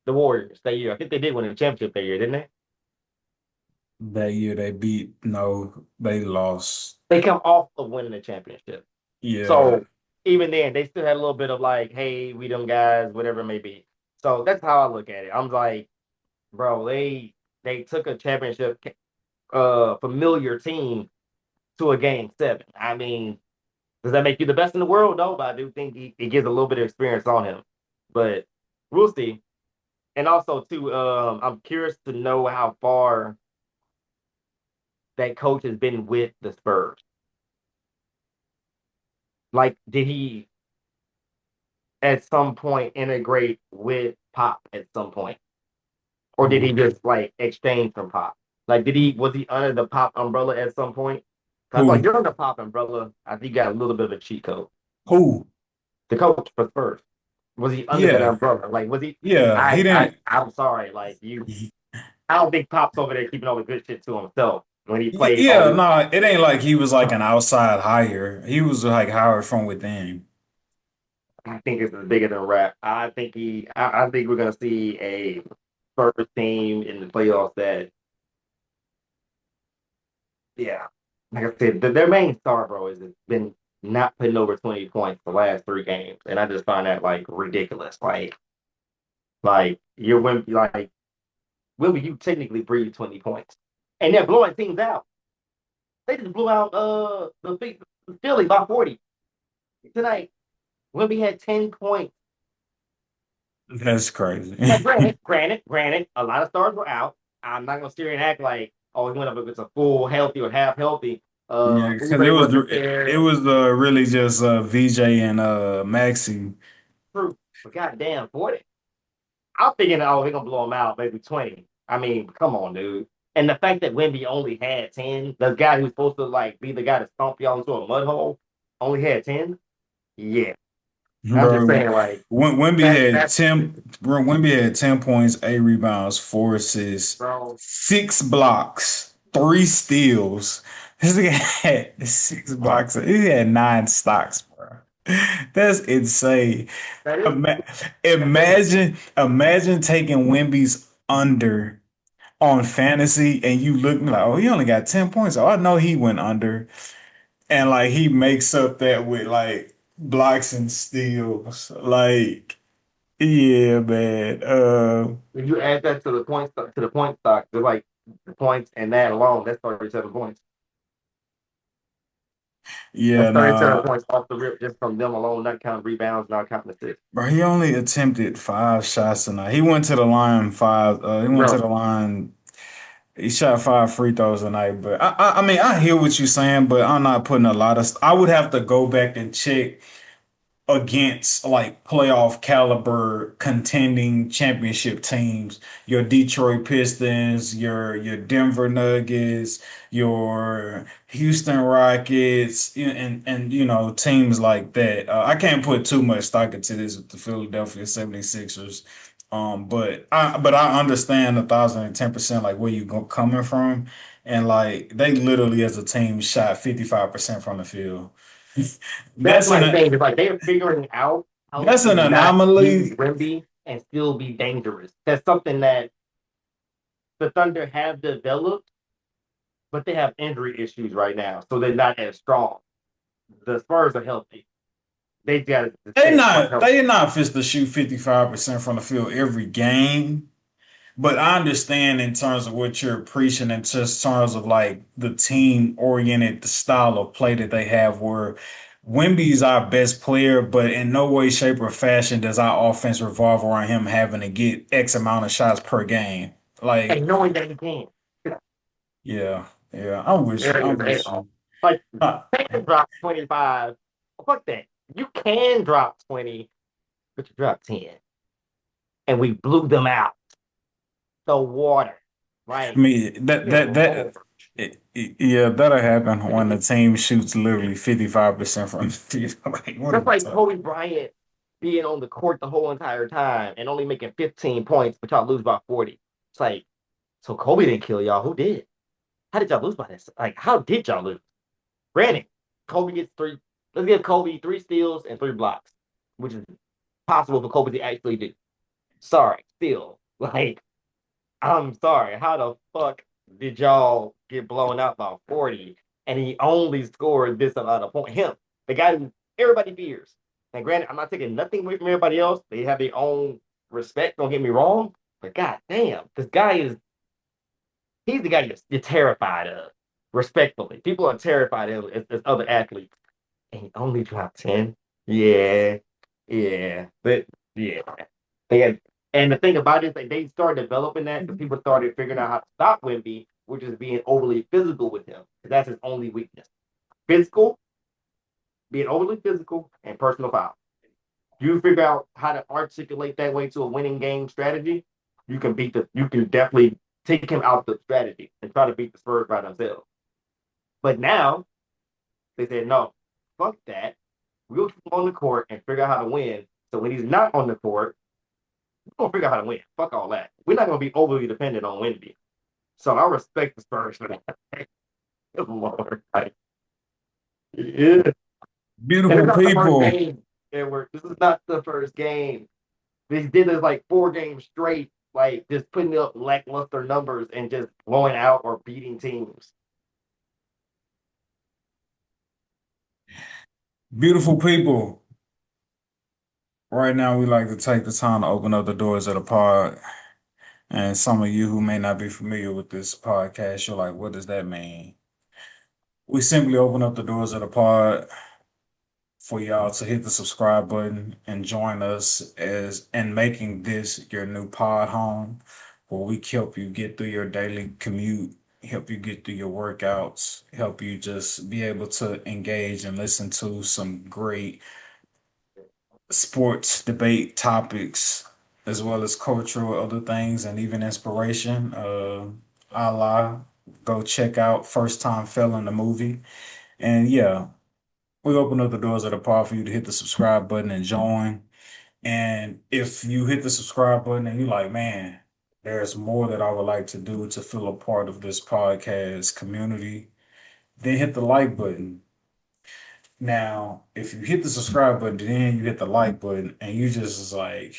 The Warriors that year. I think they did win the championship that year, didn't they? that year they beat, no, they lost. They come off of winning the championship. Yeah. So even then, they still had a little bit of like, hey, we them guys, whatever it may be. So that's how I look at it. I'm like, bro, they took a championship familiar team to a game 7. I mean, does that make you the best in the world? No, but I do think it gives a little bit of experience on him. But we'll see. And also too, I'm curious to know how far that coach has been with the Spurs. Like, did he at some point integrate with Pop at some point, or did he Who? just like exchange from Pop? Like, did he was he under the Pop umbrella at some point? I feel like Who? you're under Pop umbrella. I think you got a little bit of a cheat code. Who? The coach for Spurs, was he under that Yeah. umbrella? Like, was he? Yeah. He didn't. I'm sorry. Like you, I don't think Pop's over there keeping all the good shit to himself when he played all Yeah, these. no, it ain't like he was like an outside hire. He was like hired from within. I think it's bigger than rap. I think we're gonna see a Spurs team in the playoffs that, yeah, like I said, their main star, bro, has been not putting over 20 points the last 3 games, and I just find that like ridiculous. Like you're when like when you technically breathe 20 points, and they're blowing teams out. They just blew out the big Philly by 40 tonight. Wemby had 10 points. That's crazy. Now, granted, a lot of stars were out. I'm not gonna sit here and act like, oh, he went up against a full healthy or half healthy. Yeah, because Oubre wasn't it there. was really just VJ and Maxi. True, but goddamn, 40. I'm thinking, oh, they're gonna blow him out, maybe 20. I mean, come on, dude. And the fact that Wemby only had 10, the guy who's supposed to like be the guy to stomp y'all into a mud hole, only had 10. Yeah, I'm just Bro, saying, like Wimby that had that 10, bro, Wimby had 10 points, 8 rebounds, 4 assists, bro. 6 blocks, 3 steals. This guy had 6 blocks. He had 9 stocks, bro. That's insane. That is Ima- that is imagine taking Wimby's under on fantasy and you look like, oh, he only got 10 points. Oh, I know he went under. And like he makes up that with like blocks and steals. Like, yeah, man. when you add that to the point stock, they're like the points and that alone, that's 37 points. Yeah, That's 37 nah. points off the rip just from them alone, not counting rebounds, not counting assists. Bro, he only attempted 5 shots tonight. He went to the line five. He went to Bro, the line. He shot 5 free throws tonight. But I mean, I hear what you're saying, but I'm not putting a lot of. I would have to go back and check against like playoff caliber contending championship teams, your Detroit Pistons, your Denver Nuggets, your Houston Rockets, and you know teams like that. I can't put too much stock into this with the Philadelphia 76ers. But I understand 1,010% like where you go coming from, and like they literally as a team shot 55% from the field. that's That's my an thing. It's like they're figuring out how that's to an not use anomaly. Wemby and still be dangerous. That's something that the Thunder have developed, but they have injury issues right now, so they're not as strong. The Spurs are healthy. They got to They stay more not healthy. they not fit to shoot 55% from the field every game. But I understand in terms of what you're preaching, in just terms of like the team oriented the style of play that they have, where Wemby's our best player, but in no way, shape, or fashion does our offense revolve around him having to get X amount of shots per game. Like, And knowing that he can. yeah, yeah, I'm with you. I'm with you. Like, Uh, can drop 25. Fuck that. You can drop 20, but you drop 10. And we blew them out. The water. I Right. mean yeah, that'll happen when the team shoots literally 55% from the field. Like, what are That's we like talking? Kobe Bryant being on the court the whole entire time and only making 15 points, but y'all lose by 40. It's like, so Kobe didn't kill y'all. Who did? How did y'all lose by this? Like, how did y'all lose? Granted, Kobe gets three. Let's give Kobe 3 steals and 3 blocks, which is possible for Kobe to actually do. Sorry, still. Like, I'm sorry. How the fuck did y'all get blown out by 40 and he only scored this amount of points? Him, the guy who everybody fears. And granted, I'm not taking nothing away from everybody else. They have their own respect, don't get me wrong. But god damn, this guy is he's the guy you're terrified of. Respectfully. People are terrified of as other athletes. And he only dropped 10. Yeah. Yeah. But yeah. They had, and the thing about it is that they started developing that because people started figuring out how to stop Wemby, which is being overly physical with him. Because that's his only weakness. Physical, being overly physical, and personal foul. You figure out how to articulate that way to a winning game strategy, you can definitely take him out the strategy and try to beat the Spurs by themselves. But now they said, no, fuck that. We'll keep him on the court and figure out how to win. So when he's not on the court, we're gonna figure out how to win. Fuck all that. We're not gonna be overly dependent on Wemby. So I respect the Spurs for that. Good Lord. Like, yeah. And it's Beautiful not the first people. game, Edward. This is not the first game. They did this like 4 games straight, like just putting up lackluster numbers and just blowing out or beating teams. Beautiful people. Right now, we like to take the time to open up the doors of the pod. And some of you who may not be familiar with this podcast, you're like, what does that mean? We simply open up the doors of the pod for y'all to hit the subscribe button and join us as in making this your new pod home, where we help you get through your daily commute, help you get through your workouts, help you just be able to engage and listen to some great sports debate topics, as well as cultural other things and even inspiration. Allah, go check out First Time Felon the movie. And yeah. We open up the doors of the pod for you to hit the subscribe button and join. And if you hit the subscribe button and you're like, man, there's more that I would like to do to feel a part of this podcast community, then hit the like button. Now, if you hit the subscribe button, then you hit the like button, and you just is like,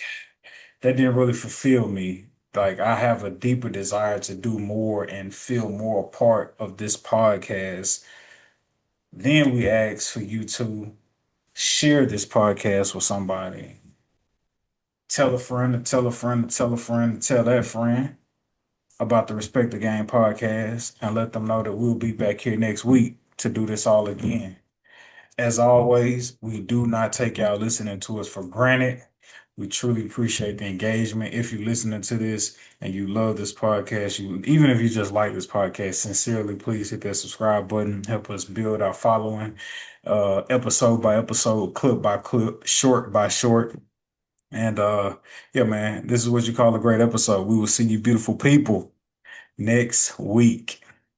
that didn't really fulfill me. Like, I have a deeper desire to do more and feel more a part of this podcast. Then we ask for you to share this podcast with somebody. Tell a friend to tell a friend to tell a friend to tell that friend about the Respect the Game podcast and let them know that we'll be back here next week to do this all again. As always, we do not take y'all listening to us for granted. We truly appreciate the engagement. If you're listening to this and you love this podcast, even if you just like this podcast, sincerely, please hit that subscribe button. Help us build our following, episode by episode, clip by clip, short by short. And yeah, man, this is what you call a great episode. We will see you beautiful people next week.